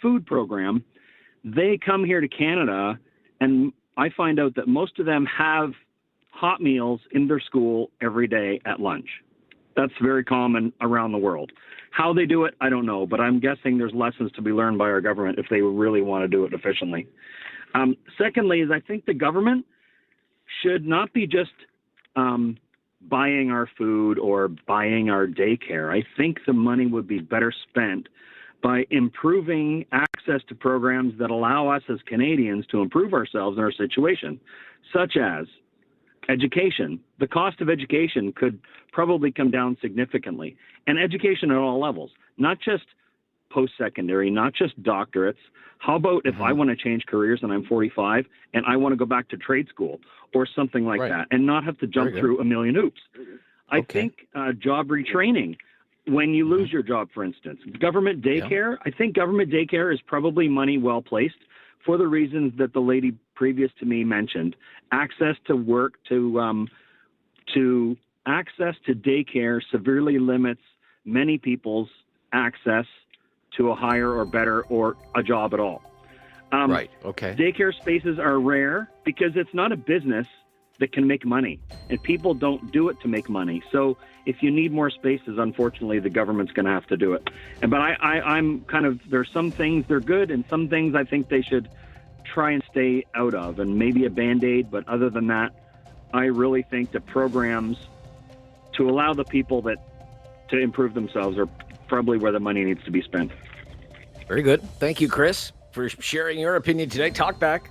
food program, they come here to Canada, and I find out that most of them have hot meals in their school every day at lunch. That's very common around the world. How they do it, I don't know, but I'm guessing there's lessons to be learned by our government if they really want to do it efficiently. Secondly, is I think the government should not be just buying our food or buying our daycare. I think the money would be better spent by improving access to programs that allow us as Canadians to improve ourselves in our situation, such as education. The cost of education could probably come down significantly, and education at all levels, not just post-secondary, not just doctorates. How about if I want to change careers and I'm 45 and I want to go back to trade school or something like that, and not have to jump through a million hoops? I think job retraining, when you lose your job, for instance. Government daycare, I think government daycare is probably money well placed for the reasons that the lady previous to me mentioned. Access to work, to access to daycare severely limits many people's access to a higher or better or a job at all. Daycare spaces are rare because it's not a business that can make money, and people don't do it to make money. So if you need more spaces, unfortunately, the government's going to have to do it. But I'm kind of, there's some things they're good, and some things I think they should try and stay out of, and maybe a Band-Aid. But other than that, I really think the programs to allow the people to improve themselves are probably where the money needs to be spent. Very good. Thank you, Chris, for sharing your opinion today. Talkback.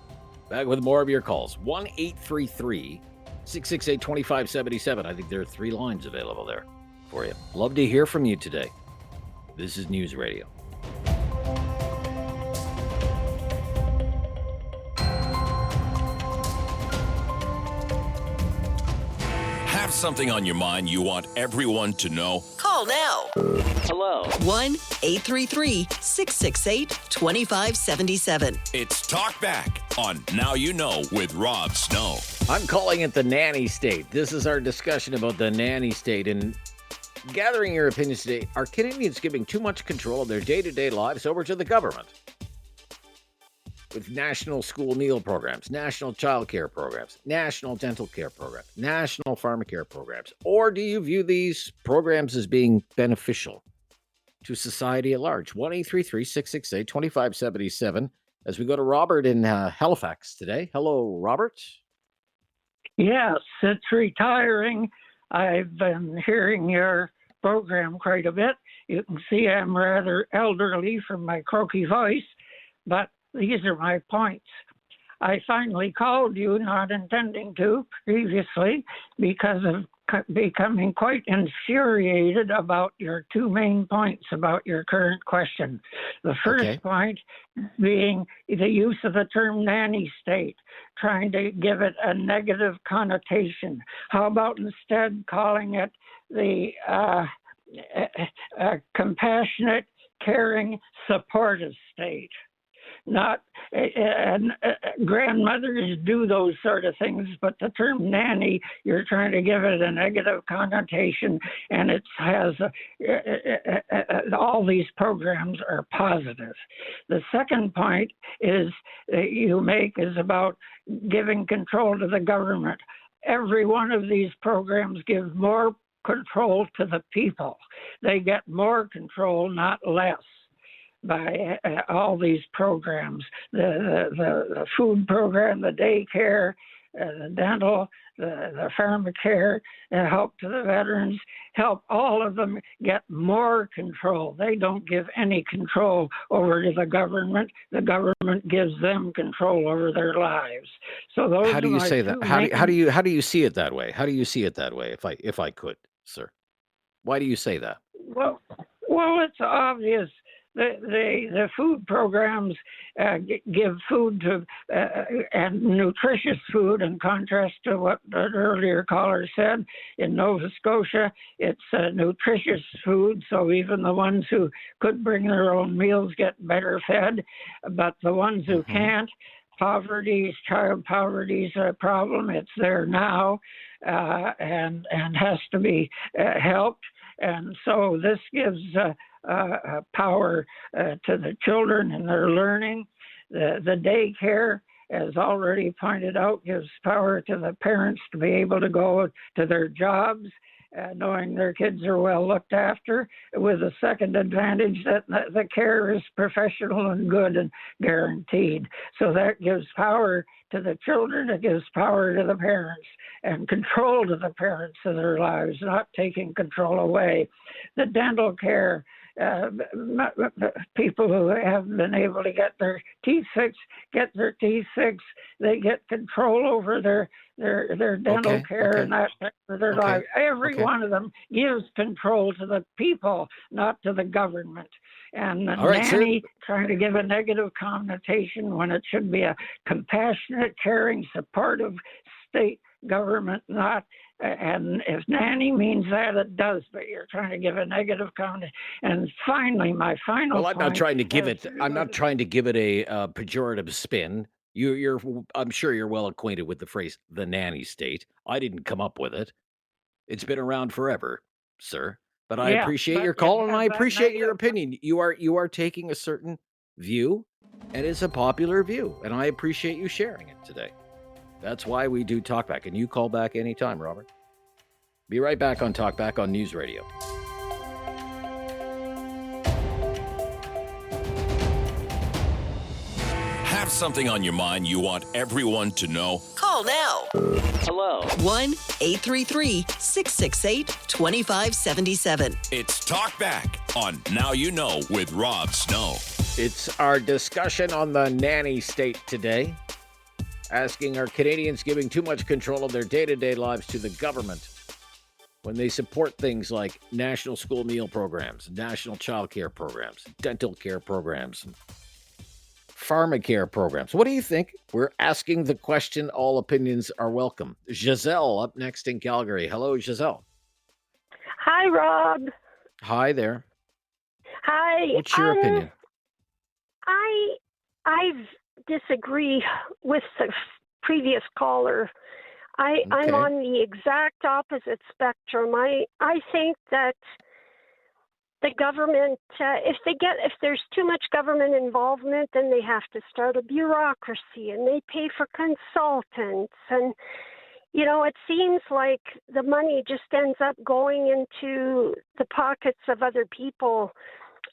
Back with more of your calls. 1-833-668-2577. I think there are 3 lines available there for you. Love to hear from you today. This is News Radio. Have something on your mind you want everyone to know? Call now. Hello. 1-833-668-2577. It's Talkback on Now You Know with Rob Snow. I'm calling it the nanny state. This is our discussion about the nanny state. And gathering your opinions today, are Canadians giving too much control of their day-to-day lives over to the government? With national school meal programs, national child care programs, national dental care programs, national pharmacare programs, or do you view these programs as being beneficial to society at large? 1-833-668-2577 as we go to Robert in Halifax today. Hello, Robert. Yes, it's retiring. I've been hearing your program quite a bit. You can see I'm rather elderly from my croaky voice, but these are my points. I finally called you, not intending to previously, because of becoming quite infuriated about your two main points about your current question. The first point being the use of the term nanny state, trying to give it a negative connotation. How about instead calling it the compassionate, caring, supportive state? Not grandmothers do those sort of things, but the term nanny, you're trying to give it a negative connotation, and it has all these programs are positive. The second point is that you make is about giving control to the government. Every one of these programs gives more control to the people. They get more control, not less, by all these programs, the food program, the daycare, the dental, the pharmacare, help to the veterans, help all of them get more control. They don't give any control over to the government. The government gives them control over their lives. So those. How do you say that? How do you see it that way? How do you see it that way? If I could, sir, why do you say that? Well, it's obvious. The food programs give food to and nutritious food, in contrast to what the earlier caller said. In Nova Scotia, it's nutritious food, so even the ones who could bring their own meals get better fed, but the ones who can't, child poverty is a problem. It's there now and has to be helped. And so this gives power to the children and their learning. The daycare, as already pointed out, gives power to the parents to be able to go to their jobs, knowing their kids are well looked after, with a second advantage that the care is professional and good and guaranteed. So that gives power to the children, it gives power to the parents and control to the parents of their lives, not taking control away. The dental care, people who haven't been able to get their teeth fixed, they get control over their dental care and that for their life. Every one of them gives control to the people, not to the government. And the nanny trying to give a negative connotation when it should be a compassionate, caring, supportive state government, not. And if nanny means that, it does, but you're trying to give a negative comment. And finally, my final I'm not trying to give it. I'm not trying to give it a pejorative spin. I'm sure you're well acquainted with the phrase "the nanny state." I didn't come up with it. It's been around forever, sir. But I appreciate your call and I appreciate your opinion. You are taking a certain view, and it's a popular view, and I appreciate you sharing it today. That's why we do Talkback, and you call back anytime, Robert. Be right back on Talkback on News Radio. Have something on your mind you want everyone to know? Call now. Hello. 1-833-668-2577. It's Talkback on Now You Know with Rob Snow. It's our discussion on the nanny state today. Asking, are Canadians giving too much control of their day-to-day lives to the government when they support things like national school meal programs, national child care programs, dental care programs, pharmacare programs? What do you think? We're asking the question. All opinions are welcome. Giselle up next in Calgary. Hello, Giselle. Hi, Rob. Hi there. Hi. What's your opinion? I've disagree with the previous caller. I'm on the exact opposite spectrum. I think that the government, if there's too much government involvement, then they have to start a bureaucracy and they pay for consultants. And, it seems like the money just ends up going into the pockets of other people.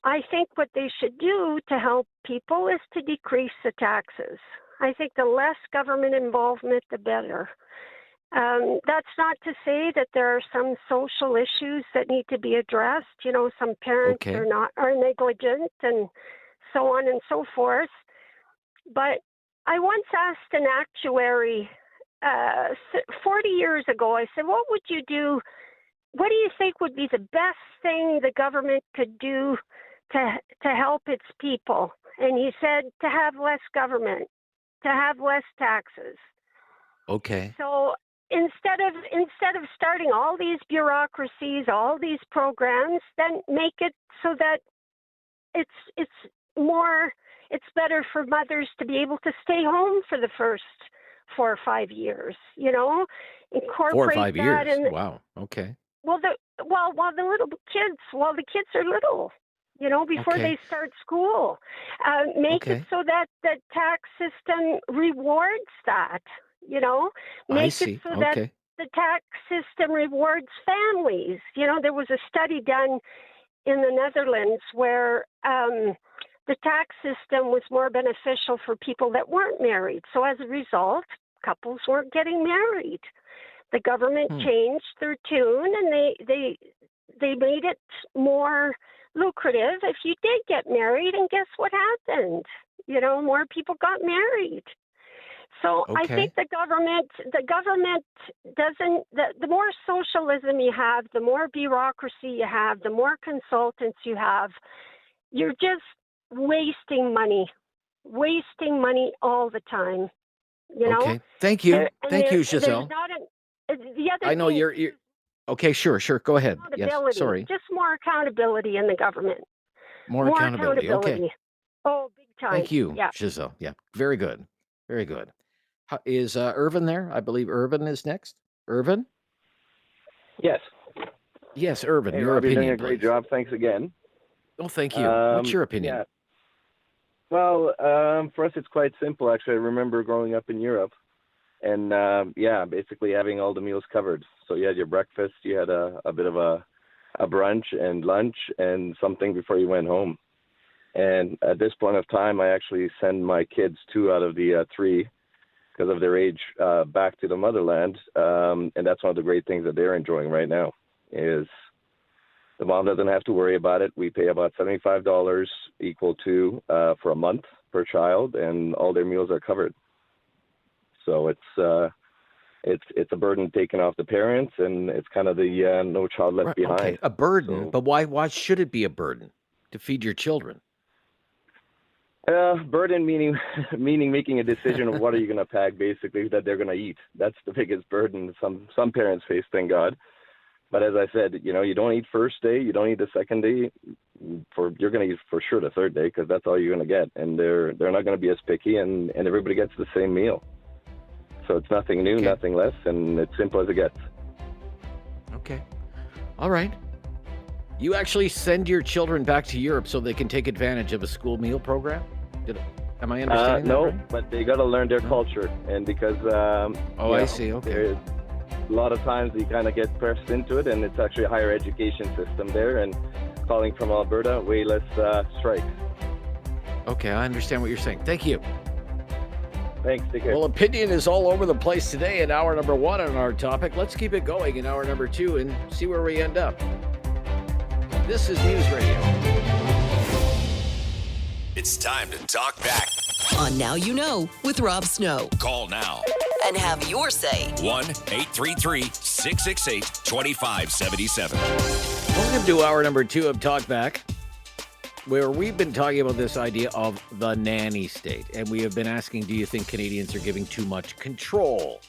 I think what they should do to help people is to decrease the taxes. I think the less government involvement, the better. That's not to say that there are some social issues that need to be addressed. Some parents are negligent and so on and so forth. But I once asked an actuary 40 years ago, I said, what would you do? What do you think would be the best thing the government could do to help its people? And he said to have less government, to have less taxes. Okay. So instead of starting all these bureaucracies, all these programs, then make it so that it's better for mothers to be able to stay home for the first 4 or 5 years. Incorporate 4 or 5 that years. in. Wow. Okay. While the kids are little, before they start school, make it so that the tax system rewards that. Make it so that the tax system rewards families. There was a study done in the Netherlands where the tax system was more beneficial for people that weren't married. So as a result, couples weren't getting married. The government changed their tune, and they made it more lucrative if you did get married. And guess what happened? More people got married. So I think the government doesn't. The more socialism you have, the more bureaucracy you have, the more consultants you have. You're just wasting money all the time. Okay. Thank you. Thank you, Giselle. I know you're. Okay, sure. Go ahead. Yes, sorry. Just more accountability in the government. More accountability. Okay. Oh, big time. Thank you, Yeah. Giselle. Yeah, very good. Very good. Is Irvin there? I believe Irvin is next. Irvin? Yes. Yes, Irvin, Hey, your Rob, opinion, you're doing a great please. job. Thanks again. Oh, thank you. What's your opinion? Yeah. Well, for us, it's quite simple, actually. I remember growing up in Europe and, basically having all the meals covered. So you had your breakfast, you had a bit of a brunch and lunch and something before you went home. And at this point of time, I actually send my kids, 2 out of the 3, because of their age, back to the motherland. And that's one of the great things that they're enjoying right now is the mom doesn't have to worry about it. We pay about $75 equal to for a month per child, and all their meals are covered. So it's a burden taken off the parents, and it's kind of the no child left behind. Okay, a burden, So, but why should it be a burden to feed your children? burden meaning making a decision of what are you going to pack, basically, that they're going to eat. That's the biggest burden some parents face, thank God. But as I said, you don't eat first day, you don't eat the second day. You're going to eat for sure the third day, because that's all you're going to get, and they're not going to be as picky, and everybody gets the same meal. So it's nothing new, nothing less, and it's simple as it gets. Okay. All right. You actually send your children back to Europe so they can take advantage of a school meal program? Am I understanding that No, right? but they got to learn their culture, and because I see. Okay. A lot of times you kind of get pressed into it, and it's actually a higher education system there. And calling from Alberta, way less strikes. Okay, I understand what you're saying. Thank you. Thanks. Take care. Well, opinion is all over the place today in hour number 1 on our topic. Let's keep it going in hour number 2 and see where we end up. This is News Radio. It's time to talk back. On Now You Know with Rob Snow. Call now. And have your say. 1-833-668-2577. Welcome to hour number 2 of Talkback, where we've been talking about this idea of the nanny state. And we have been asking, do you think Canadians are giving too much control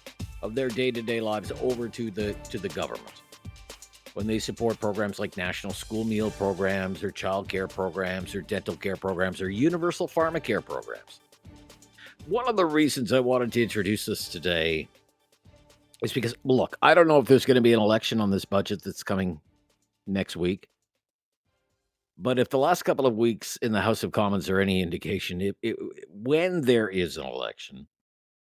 of their day-to-day lives over to the government when they support programs like national school meal programs or child care programs or dental care programs or universal pharmacare programs? one of the reasons I wanted to introduce this today is because, look, I don't know if there's going to be an election on this budget that's coming next week. But if the last couple of weeks in the House of Commons are any indication, when there is an election,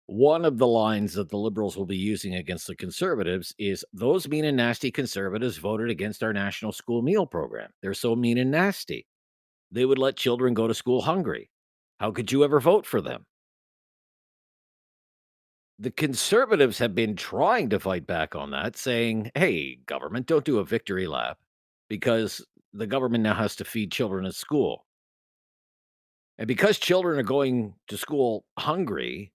one of the lines that the Liberals will be using against the Conservatives is those mean and nasty Conservatives voted against our national school meal program. They're so mean and nasty. They would let children go to school hungry. How could you ever vote for them? The Conservatives have been trying to fight back on that, saying, hey, government, don't do a victory lap because the government now has to feed children at school. And because children are going to school hungry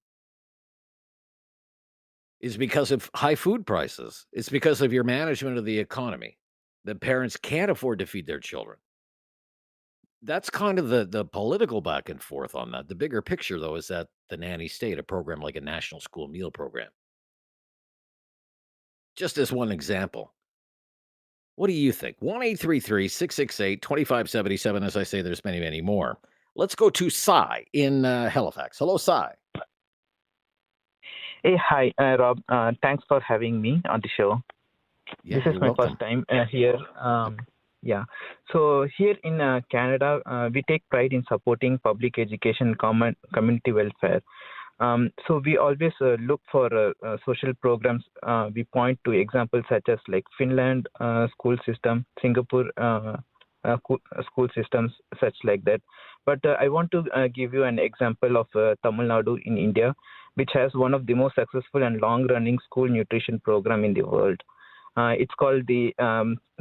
is because of high food prices. It's because of your management of the economy. The parents can't afford to feed their children. That's kind of the political back and forth on that. The bigger picture, though, is that the nanny state, a program like a national school meal program. Just as one example. What do you think? 1-833-668-2577. As I say, there's many, many more. Let's go to Cy in Halifax. Hello, Cy. Hey, hi, Rob. Thanks for having me on the show. Yeah, this is you're my welcome. first time here. Yeah. So here in Canada, we take pride in supporting public education, community welfare. So we always look for social programs. We point to examples such as like Finland school system, Singapore school systems, such like that. But I want to give you an example of Tamil Nadu in India, which has one of the most successful and long-running school nutrition program in the world. It's called the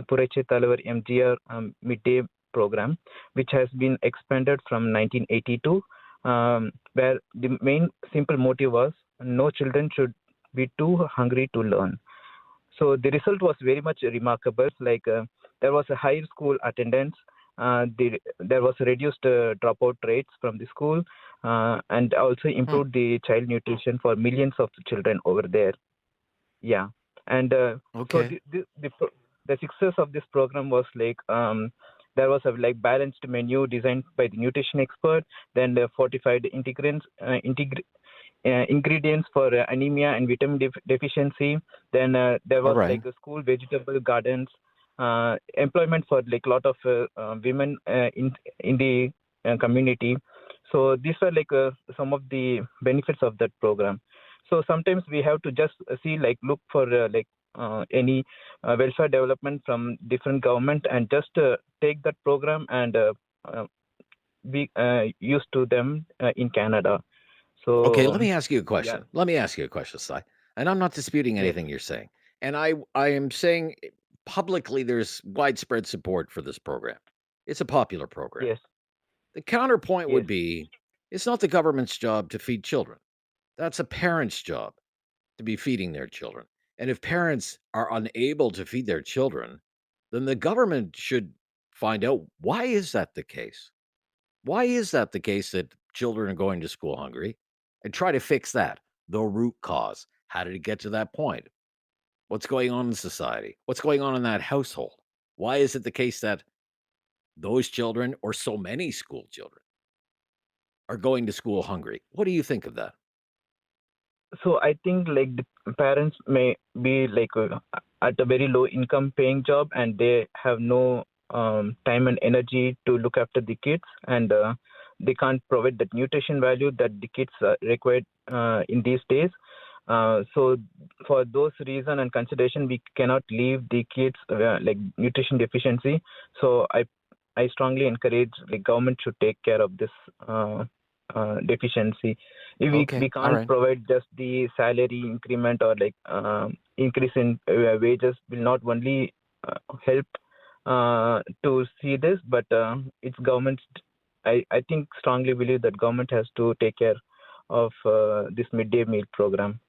Purache Talavar MGR Midday Program, which has been expanded from 1982, where the main simple motive was no children should be too hungry to learn. So the result was very much remarkable. Like there was a higher school attendance, there was reduced dropout rates from the school, and also improved the child nutrition for millions of children over there. Yeah, and so the success of this program was like there was a like balanced menu designed by the nutrition expert, then the fortified ingredients for anemia and vitamin deficiency. Then there was like the school vegetable gardens, employment for like a lot of women in the community. So these are like some of the benefits of that program. So sometimes we have to just look for any welfare development from different government and just take that program and be used to them in Canada. So okay, let me ask you a question. Yeah. Let me ask you a question, Cy. And I'm not disputing anything you're saying. And I am saying publicly there's widespread support for this program. It's a popular program. Yes. The counterpoint would be it's not the government's job to feed children. That's a parent's job to be feeding their children. And if parents are unable to feed their children, then the government should find out why is that the case? Why is that the case that children are going to school hungry and try to fix that, the root cause? How did it get to that point? What's going on in society? What's going on in that household? Why is it the case that those children or so many school children are going to school hungry? What do you think of that? So I think like the parents may be like at a very low income paying job and they have no time and energy to look after the kids, and they can't provide that nutrition value that the kids require in these days. So for those reason and consideration, we cannot leave the kids like nutrition deficiency. So I strongly encourage the government should take care of this deficiency. If we can't provide just the salary increment or like increase in wages will not only help to see this, but it's government. I think strongly believe that government has to take care of this midday meal program.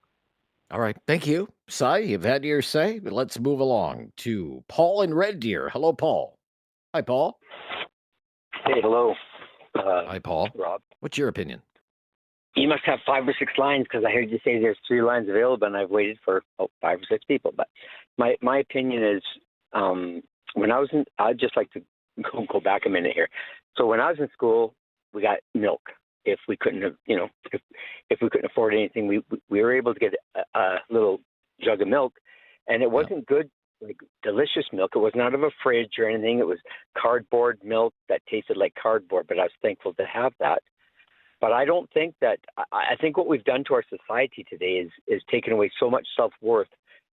All right. Thank you. Cy, you've had your say, but let's move along to Paul in Red Deer. Hello, Paul. Hi, Paul. Hey, hello. Hi, Paul. Rob. What's your opinion? You must have 5 or 6 lines because I heard you say there's 3 lines available, and I've waited for 5 or 6 people. But my opinion is, when I was in, I'd just like to go back a minute here. So when I was in school, we got milk if we couldn't have, if we couldn't afford anything, we were able to get a little jug of milk, and it wasn't good, like delicious milk. It wasn't out of a fridge or anything. It was cardboard milk that tasted like cardboard, but I was thankful to have that. But I don't think that, I think what we've done to our society today is taken away so much self-worth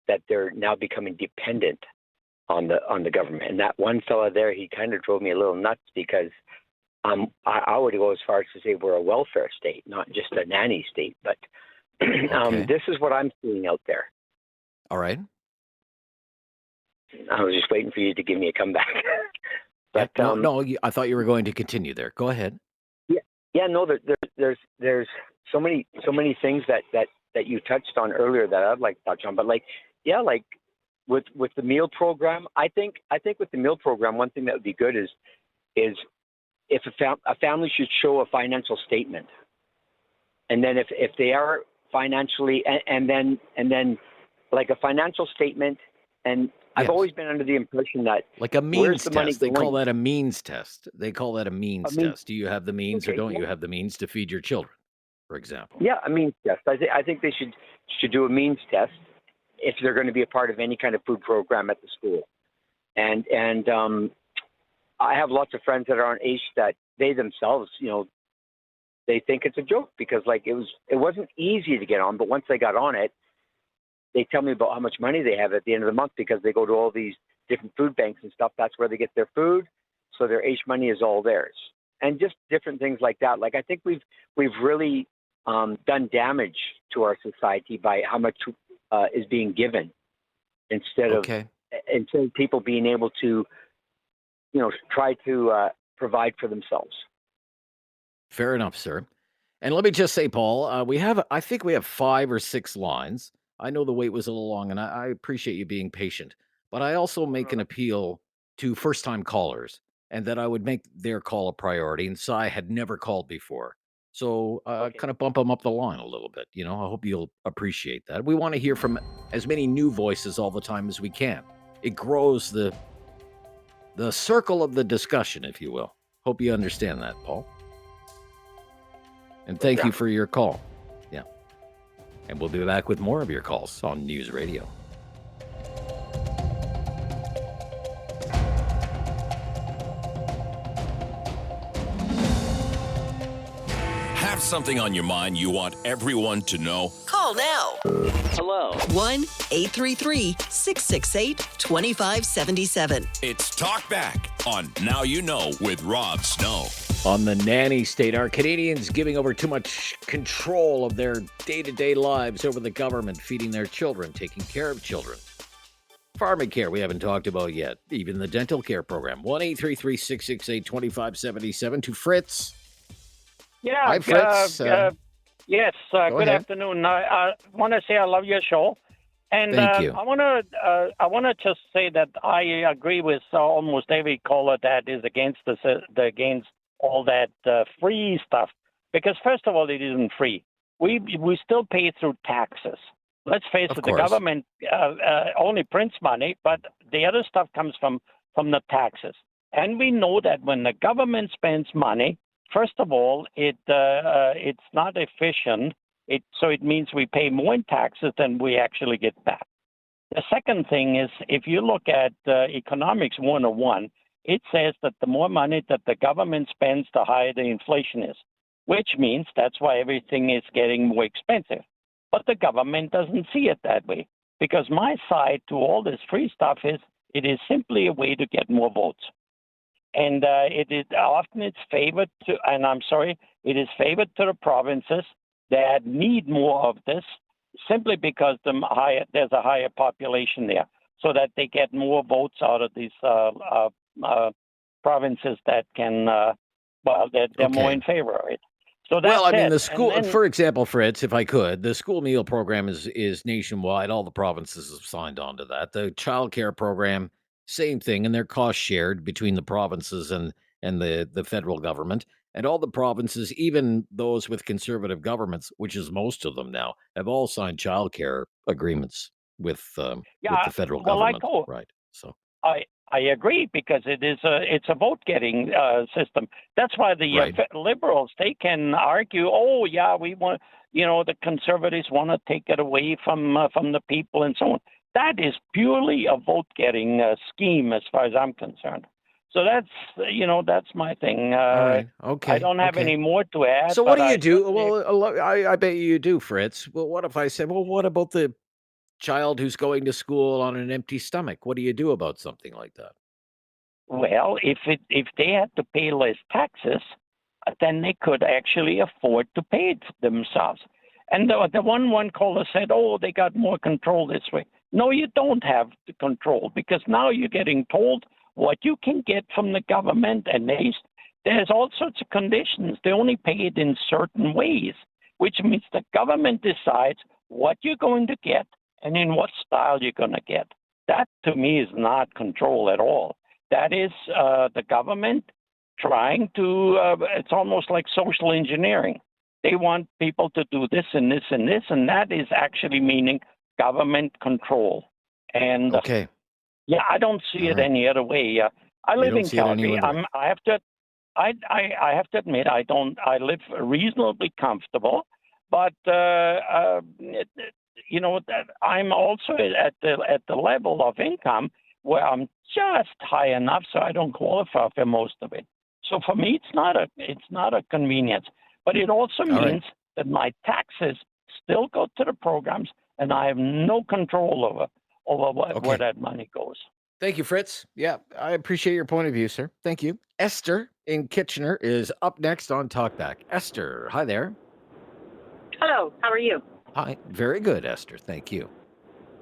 that they're now becoming dependent on the government. And that one fella there, he kind of drove me a little nuts because I would go as far as to say we're a welfare state, not just a nanny state. But this is what I'm seeing out there. All right. I was just waiting for you to give me a comeback. But no, I thought you were going to continue there. Go ahead. Yeah, no, there's so many things that you touched on earlier that I'd like to touch on. But like with the meal program, I think with the meal program, one thing that would be good is if a family should show a financial statement, and then if they are financially, and then like a financial statement, and I've always been under the impression that like a means the money test. They call going? that a means test. They call that a means test. Do you have the means or don't you have the means to feed your children, for example? Yeah, a means test. I think they should do a means test if they're going to be a part of any kind of food program at the school. And I have lots of friends that are on age that they themselves, they think it's a joke because like it wasn't easy to get on, but once they got on it, they tell me about how much money they have at the end of the month because they go to all these different food banks and stuff. That's where they get their food. So their H money is all theirs. And just different things like that. Like I think we've really done damage to our society by how much is being given instead of people being able to, try to provide for themselves. Fair enough, sir. And let me just say, Paul, I think we have 5 or 6 lines. I know the wait was a little long, and I appreciate you being patient. But I also make an appeal to first-time callers, and that I would make their call a priority. And Cy had never called before. So kind of bump them up the line a little bit. I hope you'll appreciate that. We want to hear from as many new voices all the time as we can. It grows the circle of the discussion, if you will. Hope you understand that, Paul. And thank you for your call. Yeah. And we'll be back with more of your calls on News Radio. Have something on your mind you want everyone to know? Call now. Hello. 1-833-668-2577. It's Talkback on Now You Know with Rob Snow. On the nanny state, are Canadians giving over too much control of their day-to-day lives over the government, feeding their children, taking care of children? Pharmacare, we haven't talked about yet. Even the dental care program. 1-833-668-2577 to Fritz. Yeah. Hi, Fritz. Yes. Good afternoon. I want to say I love your show, and Thank you. I want to just say that I agree with almost every caller that is against against all that free stuff. Because first of all, it isn't free. We still pay through taxes. Let's face it, the government only prints money, but the other stuff comes from the taxes. And we know that when the government spends money, first of all, it's not efficient. So it means we pay more in taxes than we actually get back. The second thing is, if you look at Economics 101, it says that the more money that the government spends, the higher the inflation is, which means that's why everything is getting more expensive. But the government doesn't see it that way, because my side to all this free stuff is it is simply a way to get more votes. And it is favored to, and I'm sorry, it is favored to the provinces that need more of this simply because there's a higher population there, so that they get more votes out of these provinces that can, they're more in favor of it. So that's the school, for example, Fritz, if I could, the school meal program is nationwide. All the provinces have signed on to that. The child care program, same thing, and they're cost shared between the provinces and the federal government. And all the provinces, even those with conservative governments, which is most of them now, have all signed child care agreements with the federal government. Right. So I agree, because it's a vote getting system. That's why the liberals, they can argue, oh yeah, we want, the conservatives want to take it away from the people and so on. That is purely a vote getting scheme as far as I'm concerned. So that's my thing. All right. Okay. I don't have any more to add. So what do but you I do? Well, I bet you do, Fritz. Well, what if I say, well, what about the child who's going to school on an empty stomach? What do you do about something like that? Well, if they had to pay less taxes, then they could actually afford to pay it themselves. And the one caller said, oh, they got more control this way. No, you don't have the control, because now you're getting told what you can get from the government, and there's all sorts of conditions. They only pay it in certain ways, which means the government decides what you're going to get and in what style you're going to get. That, to me, is not control at all. That is the government trying to, it's almost like social engineering. They want people to do this and this and this, and that is actually meaning government control. And yeah, I don't see it any other way. I live in Calgary. I have to admit, I live reasonably comfortable, but I'm also at the level of income where I'm just high enough so I don't qualify for most of it. So for me, it's not a convenience, but it also means that my taxes still go to the programs, and I have no control over where that money goes. Thank you, Fritz. Yeah, I appreciate your point of view, sir. Thank you. Esther in Kitchener is up next on Talkback. Esther, hi there. Hello, how are you? Hi, very good, Esther. Thank you.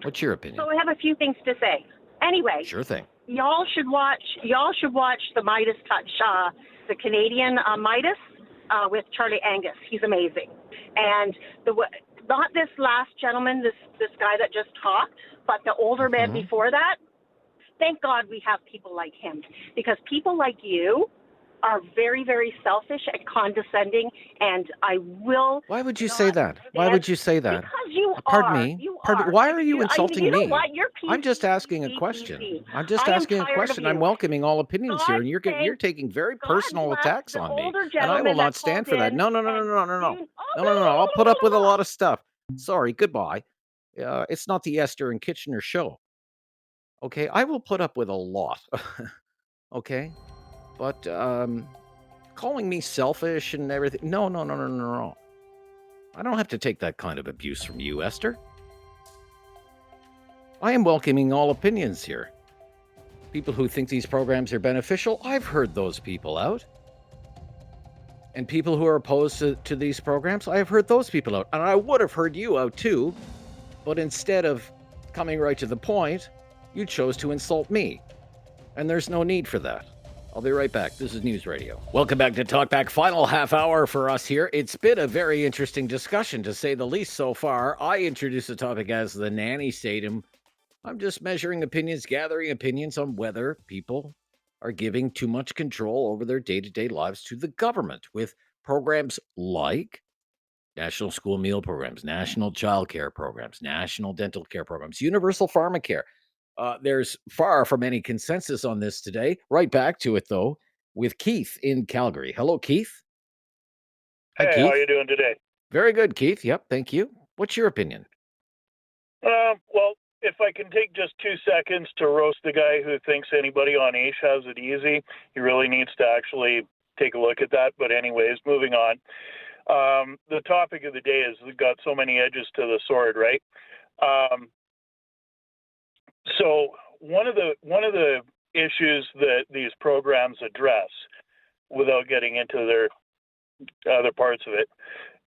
What's your opinion? So I have a few things to say. Anyway, sure thing. Y'all should watch the Midas Touch, the Canadian Midas with Charlie Angus. He's amazing. And not this last gentleman, this guy that just talked, but the older man before that. Thank God we have people like him, because people like you are very, very selfish and condescending, and I will. Why would you say that? Why would you say that? Because you Pardon are. me. You Pardon. are. Why are you insulting you know me? What? You're PC, I'm just asking a question. I'm just asking a question. I'm welcoming all opinions here, and you're taking very personal attacks on me, and I will not stand for that. No. I'll put up with a lot of stuff. Sorry. Goodbye. It's not the Esther and Kitchener show. Okay, I will put up with a lot. Okay, but calling me selfish and everything. No. I don't have to take that kind of abuse from you, Esther. I am welcoming all opinions here. People who think these programs are beneficial, I've heard those people out. And people who are opposed to these programs, I have heard those people out. And I would have heard you out too, but instead of coming right to the point, you chose to insult me. And there's no need for that. I'll be right back. This is News Radio. Welcome back to Talkback. Final half hour for us here. It's been a very interesting discussion, to say the least, so far. I introduced the topic as the nanny state, and I'm just measuring opinions, gathering opinions on whether people are giving too much control over their day-to-day lives to the government with programs like national school meal programs, national child care programs, national dental care programs, universal pharmacare. There's far from any consensus on this today. Right back to it, though, with Keith in Calgary. Hello, Keith. Hi, Keith. how are you doing today? Very good, Keith. Yep, thank you. What's your opinion? Well, if I can take just 2 seconds to roast the guy who thinks anybody on AISH has it easy, he really needs to actually take a look at that. But anyways, moving on. The topic of the day has got so many edges to the sword, right? So one of the issues that these programs address, without getting into their other parts of it,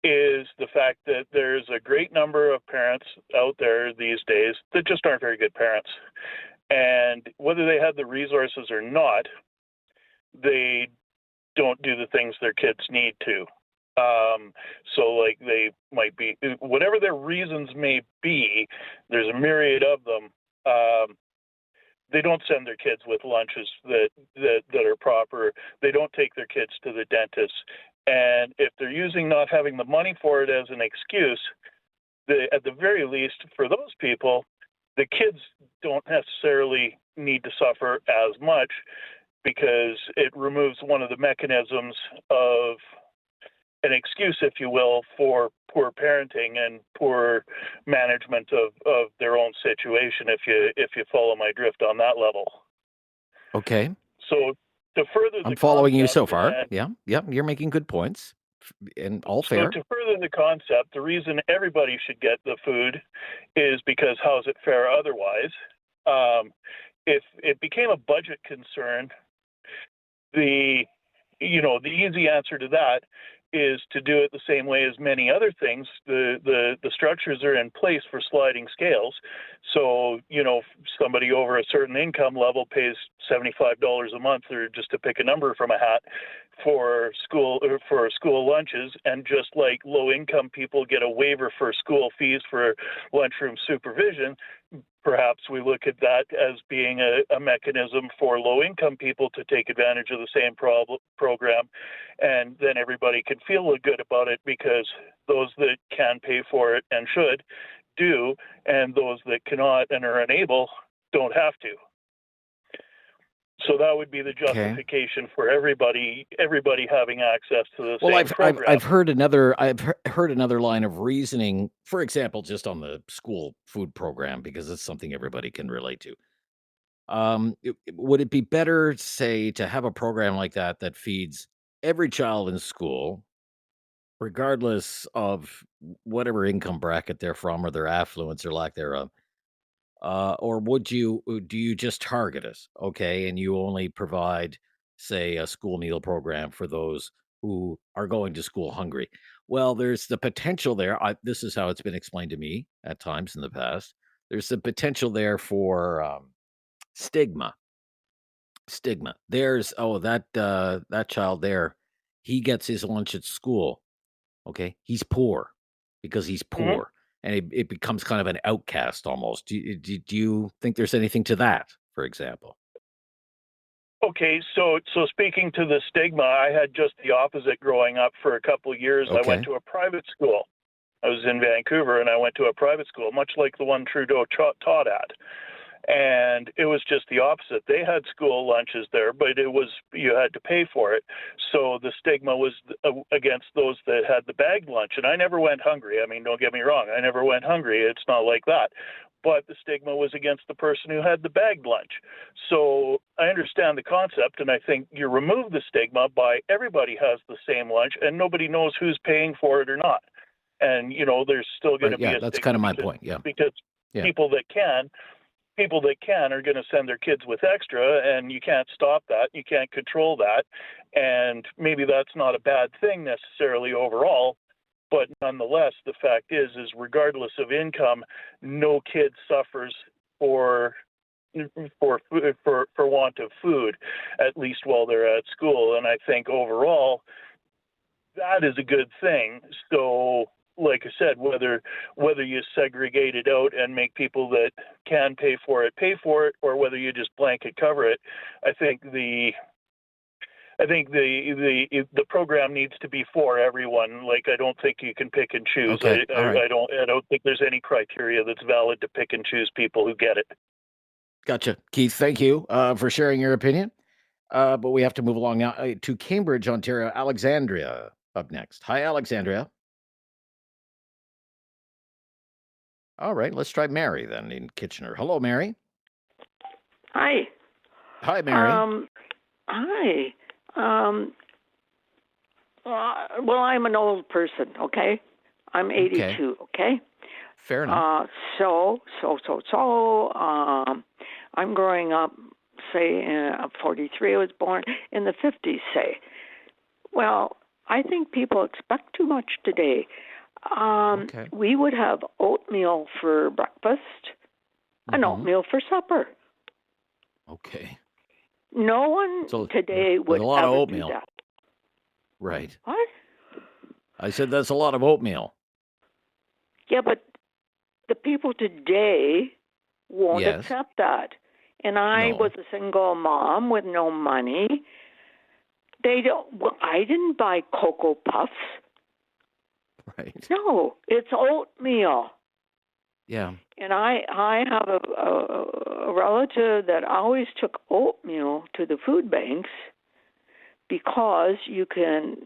is the fact that there's a great number of parents out there these days that just aren't very good parents. And whether they have the resources or not, they don't do the things their kids need to. So like they might be, whatever their reasons may be, there's a myriad of them. They don't send their kids with lunches that are proper. They don't take their kids to the dentist. And if they're using not having the money for it as an excuse, at the very least, for those people, the kids don't necessarily need to suffer as much because it removes one of the mechanisms of an excuse, if you will, for poor parenting and poor management of their own situation, if you follow my drift on that level. Okay. So to further I'm the following you concept, so far. and Yeah, you're making good points, and all so fair. to further the concept, the reason everybody should get the food is because how's it fair otherwise? If it became a budget concern, the easy answer to that is to do it the same way as many other things. The structures are in place for sliding scales. So, somebody over a certain income level pays $75 a month, or just to pick a number from a hat, for school lunches, and just like low income people get a waiver for school fees for lunchroom supervision, perhaps we look at that as being a mechanism for low-income people to take advantage of the same program, and then everybody can feel good about it because those that can pay for it and should do, and those that cannot and are unable don't have to. So that would be the justification for everybody having access to the same program. I've heard another line of reasoning, for example, just on the school food program, because it's something everybody can relate to. Would it be better, say, to have a program like that that feeds every child in school, regardless of whatever income bracket they're from or their affluence or lack thereof? Or do you just target us, okay, and you only provide, say, a school meal program for those who are going to school hungry? Well, there's the potential there. This is how it's been explained to me at times in the past. There's the potential there for stigma. There's that child there, he gets his lunch at school. Okay, he's poor because he's poor, and it becomes kind of an outcast almost. Do you think there's anything to that, for example? Okay, so speaking to the stigma, I had just the opposite growing up for a couple of years. I went to a private school. I was in Vancouver, and I went to a private school, much like the one Trudeau taught at. And it was just the opposite. They had school lunches there, but you had to pay for it. So the stigma was against those that had the bagged lunch. And I never went hungry. I mean, don't get me wrong. I never went hungry. It's not like that. But the stigma was against the person who had the bagged lunch. So I understand the concept, and I think you remove the stigma by everybody has the same lunch, and nobody knows who's paying for it or not. And, there's still going to be a that's stigma kind of my point, yeah. Because people that can are going to send their kids with extra, and you can't stop that. You can't control that. And maybe that's not a bad thing necessarily overall, but nonetheless, the fact is regardless of income, no kid suffers for want of food, at least while they're at school. And I think overall, that is a good thing. So, like I said, whether you segregate it out and make people that can pay for it, or whether you just blanket cover it, I think the program needs to be for everyone. Like, I don't think you can pick and choose. Okay. All right. I don't think there's any criteria that's valid to pick and choose people who get it. Gotcha, Keith. Thank you for sharing your opinion. But we have to move along now to Cambridge, Ontario. Alexandria up next. Hi, Alexandria. All right, let's try Mary then in Kitchener. Hello, Mary. Hi. Hi, Mary. Hi. Well, I'm an old person, okay? I'm 82, okay? Fair enough. I'm growing up, say, in 43, I was born in the 50s, say. Well, I think people expect too much today. We would have oatmeal for breakfast and oatmeal for supper. Okay. No one today would a lot ever of oatmeal. do that. Right. What? I said that's a lot of oatmeal. Yeah, but the people today won't accept that. And I was a single mom with no money. I didn't buy Cocoa Puffs. Right. No, it's oatmeal. Yeah. And I have a relative that always took oatmeal to the food banks because you can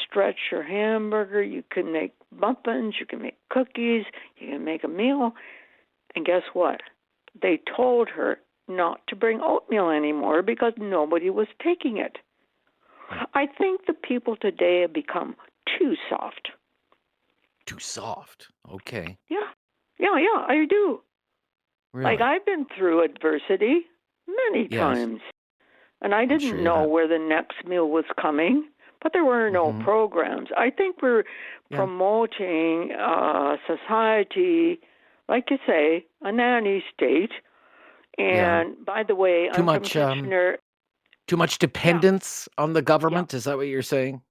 stretch your hamburger, you can make muffins, you can make cookies, you can make a meal. And guess what? They told her not to bring oatmeal anymore because nobody was taking it. I think the people today have become too soft. Too soft. Okay. Yeah, I do. Really? Like, I've been through adversity many times, and I didn't know where the next meal was coming, but there were no programs. I think we're promoting society, like you say, a nanny state. And by the way, I'm from Kitchener. Too much dependence on the government? Is that what you're saying?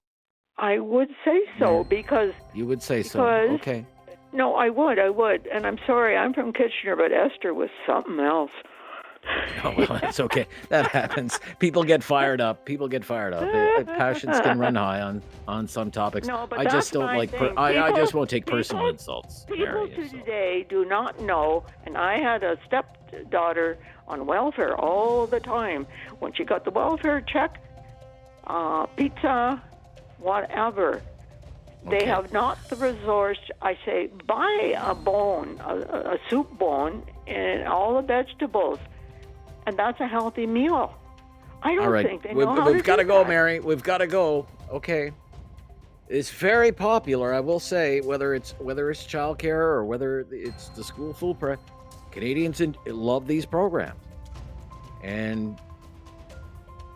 I would say so because... You would say so. Okay. No, I would. And I'm sorry, I'm from Kitchener, but Esther was something else. Oh, well, it's okay. That happens. People get fired up. Passions can run high on some topics. No, but I just don't like. I just won't take personal insults. People today do not know, and I had a stepdaughter on welfare all the time. When she got the welfare check, pizza, whatever. They have not the resource. I say, buy a bone, a soup bone, and all the vegetables, and that's a healthy meal. I don't think they know how to do We've got to go, that. Mary. We've got to go. Okay. It's very popular, I will say, whether it's childcare or whether it's the school food prep. Canadians love these programs, and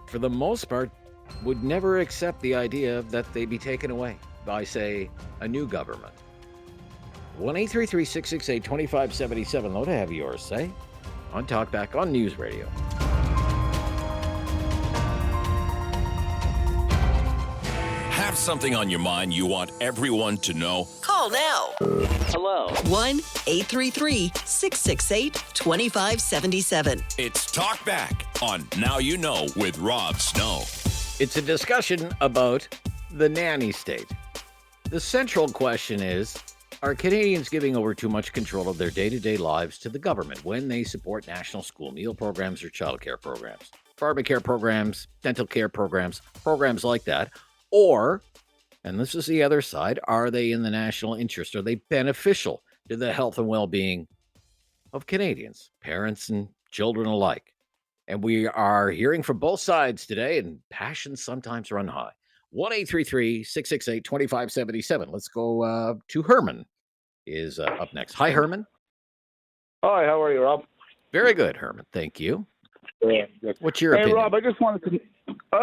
for the most part, would never accept the idea that they be taken away by, say, a new government. 1-833-668-2577. Love to have yours, say, on Talkback on News Radio. Have something on your mind you want everyone to know? Call now. Hello. 1-833-668-2577. It's Talkback on Now You Know with Rob Snow. It's a discussion about the nanny state. The central question is, are Canadians giving over too much control of their day-to-day lives to the government when they support national school meal programs or childcare programs, pharmacare programs, dental care programs like that? Or, and this is the other side, are they in the national interest? Are they beneficial to the health and well-being of Canadians, parents and children alike? And we are hearing from both sides today, and passions sometimes run high. 1-833-668-2577. Let's go to Herman is up next. Hi, Herman. Hi, how are you, Rob? Very good, Herman. Thank you. Good. What's your opinion? Hey, Rob, I just wanted to...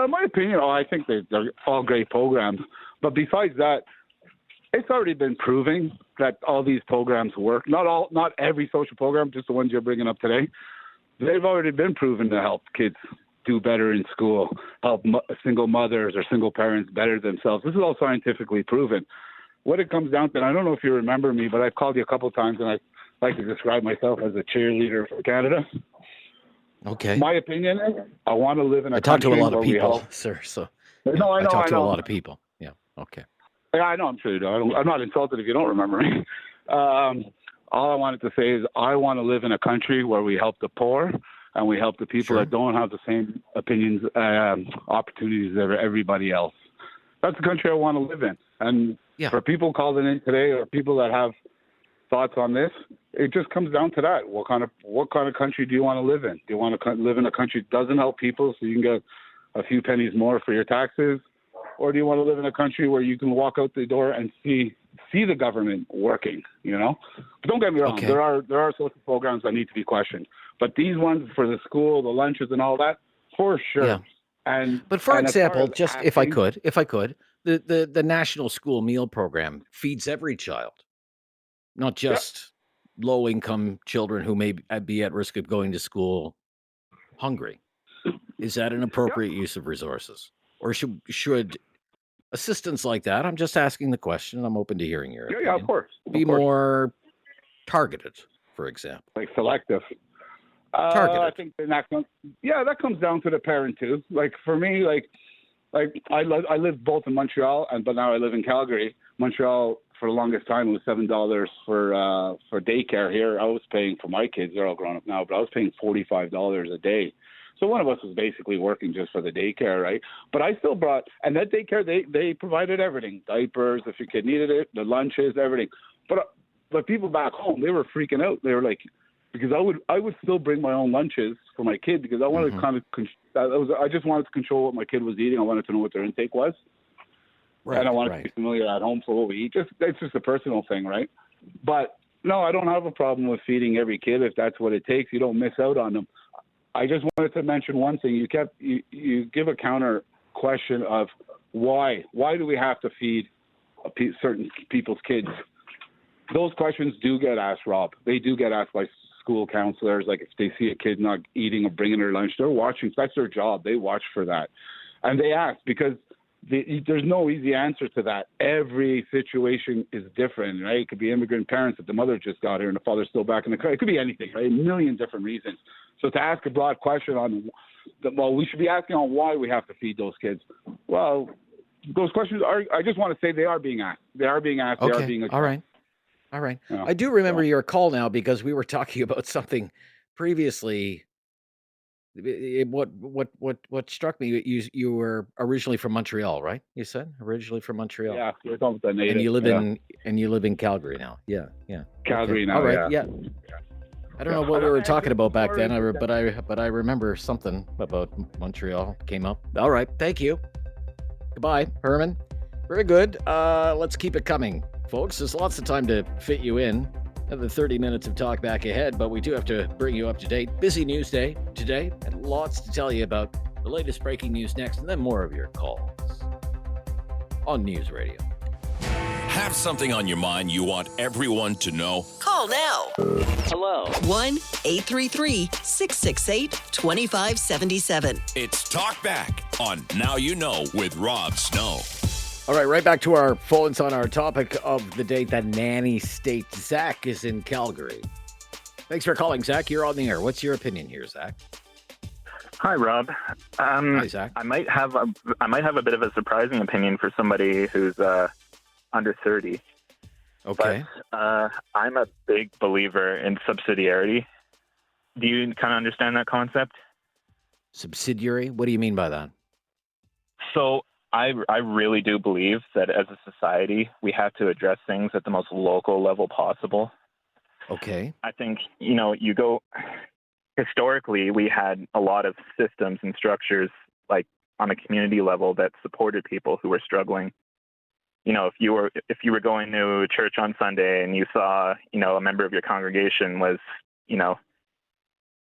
my opinion, I think they're all great programs. But besides that, it's already been proving that all these programs work. Not every social program, just the ones you're bringing up today. They've already been proven to help kids do better in school, help single mothers or single parents better themselves. This is all scientifically proven. What it comes down to, and I don't know if you remember me, but I've called you a couple of times, and I like to describe myself as a cheerleader for Canada. Okay. My opinion is I want to live in a I talk to a country lot of where we people, help. sir. So No, I know. I talk to a lot of people. Yeah. Okay. Yeah, I know. I'm sure you do. I'm not insulted if you don't remember me. All I wanted to say is I want to live in a country where we help the poor and we help the people that don't have the same opinions, opportunities as everybody else. That's the country I want to live in. And for people calling in today or people that have thoughts on this, it just comes down to that. What kind of country do you want to live in? Do you want to live in a country that doesn't help people so you can get a few pennies more for your taxes? Or do you want to live in a country where you can walk out the door and see the government working, you know? But don't get me wrong, there are social programs that need to be questioned. But these ones for the school, the lunches and all that, for sure. Yeah. But for example, just if I could, the National School Meal Program feeds every child, not just low-income children who may be at risk of going to school hungry. Is that an appropriate use of resources? Or should assistance like that, I'm just asking the question, I'm open to hearing your opinion, of course. Be more targeted, for example. Like selective. Targeted. I think that comes down to the parent too. Like for me, I lived both in Montreal but now I live in Calgary. Montreal for the longest time, it was $7 for daycare. Here, I was paying for my kids. They're all grown up now, but I was paying $45 a day. So one of us was basically working just for the daycare, right? But I still brought, and that daycare, they provided everything, diapers, if your kid needed it, the lunches, everything. But people back home, they were freaking out. They were like, because I would still bring my own lunches for my kid because I wanted to kind of, I just wanted to control what my kid was eating. I wanted to know what their intake was. Right, and I wanted to be familiar at home for what we eat. It's just a personal thing, right? But no, I don't have a problem with feeding every kid if that's what it takes. You don't miss out on them. I just wanted to mention one thing. You give a counter question of why? Why do we have to feed certain people's kids? Those questions do get asked, Rob. They do get asked by school counselors. Like if they see a kid not eating or bringing their lunch, they're watching. That's their job. They watch for that. And they ask because there's no easy answer to that. Every situation is different, right? It could be immigrant parents that the mother just got here and the father's still back in the car. It could be anything, right? A million different reasons. So to ask a broad question on, we should be asking on why we have to feed those kids. Well, those questions I just want to say they are being asked. They are being asked. Okay. They are being addressed. All right. Yeah. I do remember your call now because we were talking about something previously. What struck me, you were originally from Montreal, right? You said originally from Montreal. Yeah, you're talking about native. And you live in Calgary now. Yeah. Calgary okay. now. All right. Yeah. I don't know what we were talking about back then, but I remember something about Montreal came up. All right. Thank you. Goodbye, Herman. Very good. Let's keep it coming, folks. There's lots of time to fit you in. Another 30 minutes of talk back ahead, but we do have to bring you up to date. Busy news day today, and lots to tell you about the latest breaking news next, and then more of your calls on News Radio. Have something on your mind you want everyone to know? Call now. Hello. 1-833-668-2577. It's Talkback on Now You Know with Rob Snow. All right, right back to our phones on our topic of the day, the nanny state. Zach is in Calgary. Thanks for calling, Zach. You're on the air. What's your opinion here, Zach? Hi, Rob. Hi, Zach. I might have a bit of a surprising opinion for somebody who's under 30. Okay. But I'm a big believer in subsidiarity. Do you kind of understand that concept? Subsidiary? What do you mean by that? So I really do believe that as a society, we have to address things at the most local level possible. Okay. I think, historically, we had a lot of systems and structures, like on a community level, that supported people who were struggling. If you were going to church on Sunday and you saw, a member of your congregation was,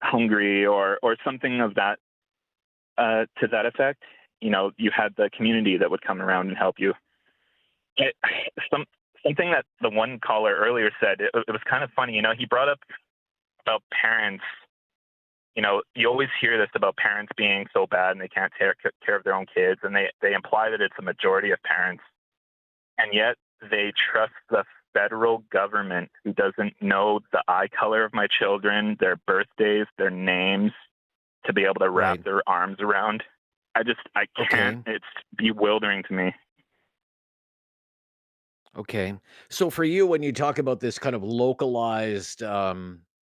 hungry or something of that, to that effect, you had the community that would come around and help you. Something that the one caller earlier said, it was kind of funny. He brought up about parents. You always hear this about parents being so bad and they can't take care of their own kids, and they imply that it's a majority of parents, and yet they trust the federal government, who doesn't know the eye color of my children, their birthdays, their names, to be able to wrap their arms around. I can't. Okay. It's bewildering to me. Okay. So for you, when you talk about this kind of localized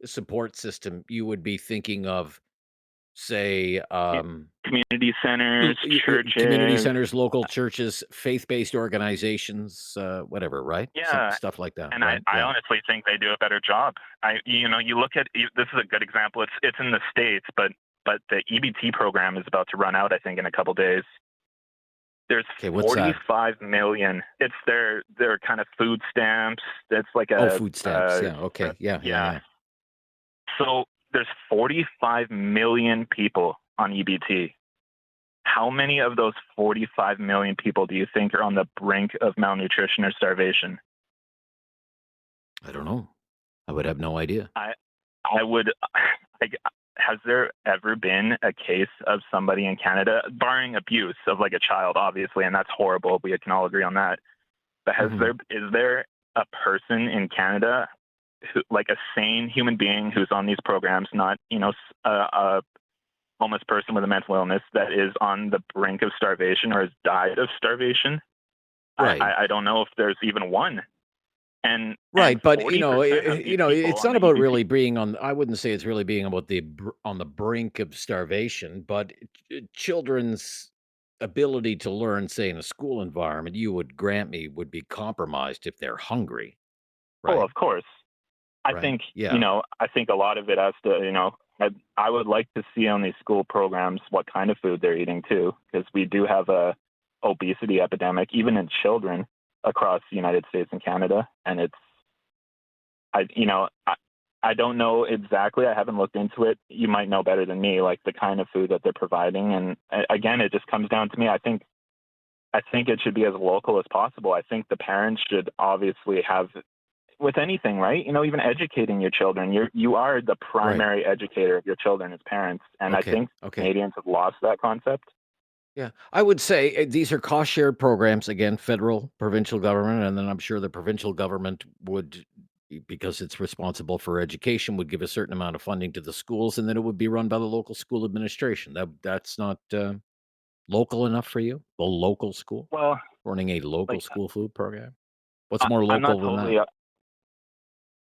support system, you would be thinking of, say, community centers, churches, local churches, faith-based organizations, whatever, right? Yeah. Stuff like that. And right? I honestly think they do a better job. You look at, this is a good example. It's in the States, but the EBT program is about to run out, I think, in a couple days. There's 45 million. It's their kind of food stamps. It's like food stamps. Yeah. Okay. Yeah. So there's 45 million people on EBT. How many of those 45 million people do you think are on the brink of malnutrition or starvation? I don't know. I would have no idea. I would. Has there ever been a case of somebody in Canada, barring abuse of like a child, obviously, and that's horrible. We can all agree on that. But is there a person in Canada, who, like a sane human being who's on these programs, not a homeless person with a mental illness, that is on the brink of starvation or has died of starvation? Right. I don't know if there's even one. And Right, but 40% of these people it's on not the about UBC really being on. I wouldn't say it's really being about on the brink of starvation, but children's ability to learn, say in a school environment, you would grant me, would be compromised if they're hungry, Oh, right? of course. I Right. think, Yeah. I think a lot of it has to, I would like to see on these school programs what kind of food they're eating too, because we do have a obesity epidemic, even in children across the United States and Canada. And I don't know exactly. I haven't looked into it. You might know better than me, like the kind of food that they're providing. And again, it just comes down to me. I think it should be as local as possible. I think the parents should obviously have, with anything, right? Even educating your children. You are the primary educator of your children as parents. And I think Canadians have lost that concept. Yeah, I would say these are cost shared programs, again, federal, provincial government, and then I'm sure the provincial government would, because it's responsible for education, would give a certain amount of funding to the schools, and then it would be run by the local school administration. That's not local enough for you? The local school? Well, running a local like, school food program? What's more I'm not local than totally,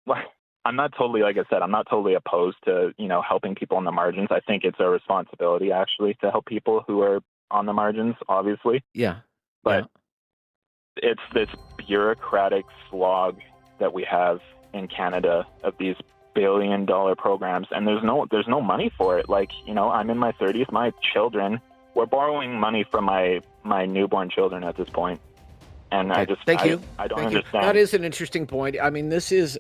that? I'm not totally, like I said, I'm not totally opposed to, helping people on the margins. I think it's our responsibility actually to help people who are on the margins, obviously. Yeah. But it's this bureaucratic slog that we have in Canada of these billion-dollar programs, and there's no money for it. Like, I'm in my 30s. My children, we're borrowing money from my newborn children at this point, and I don't understand. That is an interesting point. I mean, this is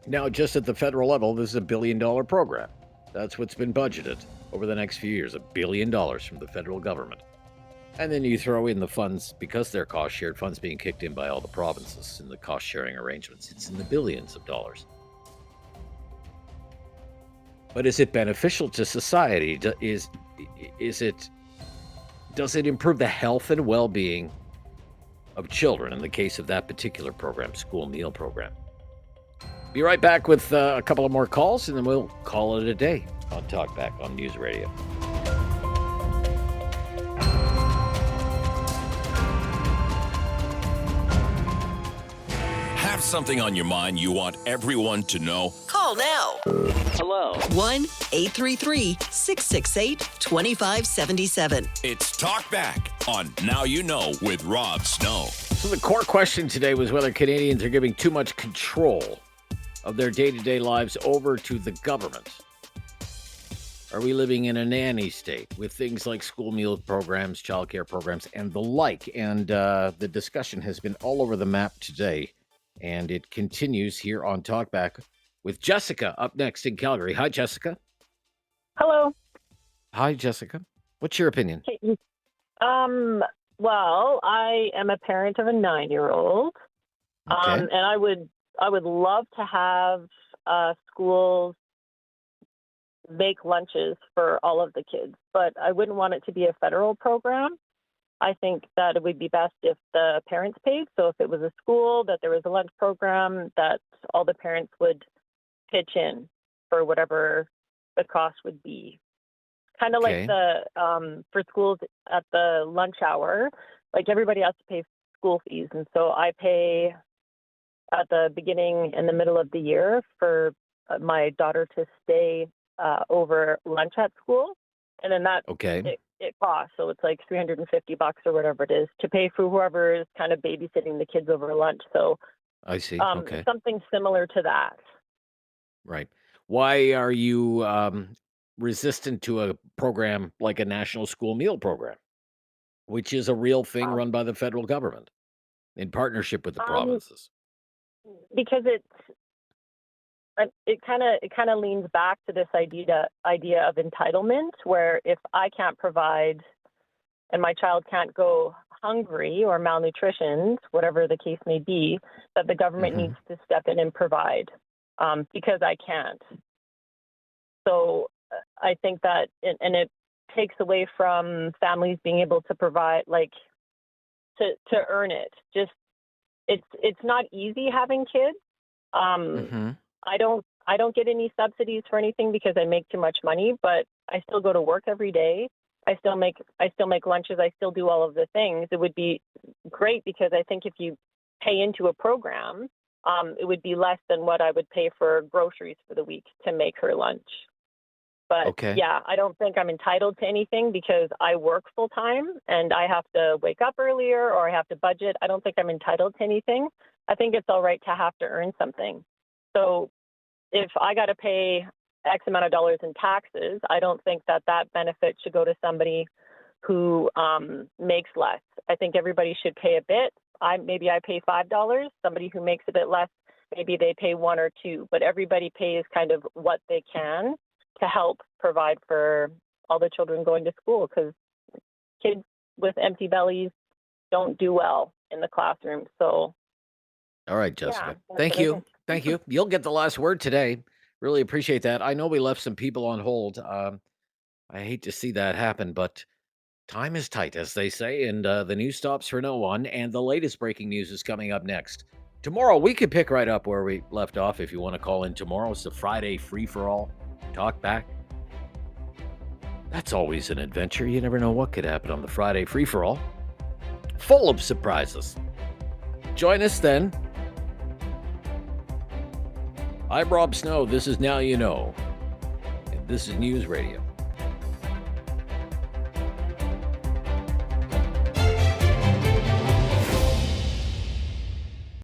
now just at the federal level. This is a $1 billion program. That's what's been budgeted over the next few years, $1 billion from the federal government. And then you throw in the funds, because they're cost-shared, funds being kicked in by all the provinces in the cost-sharing arrangements. It's in the billions of dollars. But is it beneficial to society? Does it improve the health and well-being of children in the case of that particular program, school meal program? Be right back with a couple of more calls, and then we'll call it a day on Talkback on News Radio. Have something on your mind you want everyone to know? Call now. Hello. 1-833-668-2577. It's Talkback on Now You Know with Rob Snow. So the core question today was whether Canadians are giving too much control of their day-to-day lives over to the government. Are we living in a nanny state with things like school meal programs, childcare programs, and the like? And the discussion has been all over the map today, and it continues here on Talkback with Jessica up next in Calgary. Hi, Jessica. Hello. Hi, Jessica. What's your opinion? Well, I am a parent of a 9-year-old, and I would love to have schools make lunches for all of the kids, but I wouldn't want it to be a federal program. I think that it would be best if the parents paid. So if it was a school, that there was a lunch program, that all the parents would pitch in for whatever the cost would be. Kind of like the for schools at the lunch hour, like everybody has to pay school fees. And so I pay at the beginning and the middle of the year for my daughter to stay over lunch at school. And then that it costs. So it's like $350 or whatever it is to pay for whoever is kind of babysitting the kids over lunch. So I see. Something similar to that. Right. Why are you resistant to a program like a national school meal program, which is a real thing run by the federal government in partnership with the provinces? Because it kind of leans back to this idea of entitlement, where if I can't provide and my child can't go hungry or malnutritioned, whatever the case may be, that the government needs to step in and provide because I can't. So I think that, and it takes away from families being able to provide, like, to earn it. Just it's not easy having kids. I don't get any subsidies for anything because I make too much money, but I still go to work every day. I still make lunches. I still do all of the things. It would be great because I think if you pay into a program it would be less than what I would pay for groceries for the week to make her lunch. But yeah, I don't think I'm entitled to anything because I work full time and I have to wake up earlier or I have to budget. I don't think I'm entitled to anything. I think it's all right to have to earn something. So if I got to pay X amount of dollars in taxes, I don't think that benefit should go to somebody who makes less. I think everybody should pay a bit. Maybe I pay $5. Somebody who makes a bit less, maybe they pay $1 or $2. But everybody pays kind of what they can to help provide for all the children going to school, because kids with empty bellies don't do well in the classroom. So, all right, Jessica. Thank you. Thank you. You'll get the last word today. Really appreciate that. I know we left some people on hold. I hate to see that happen, but time is tight, as they say, and the news stops for no one, and the latest breaking news is coming up next. Tomorrow, we could pick right up where we left off if you want to call in tomorrow. It's the Friday free-for-all. Talkback. That's always an adventure. You never know what could happen on the Friday free-for-all. Full of surprises. Join us then. I'm Rob Snow. This is Now You Know. And this is News Radio.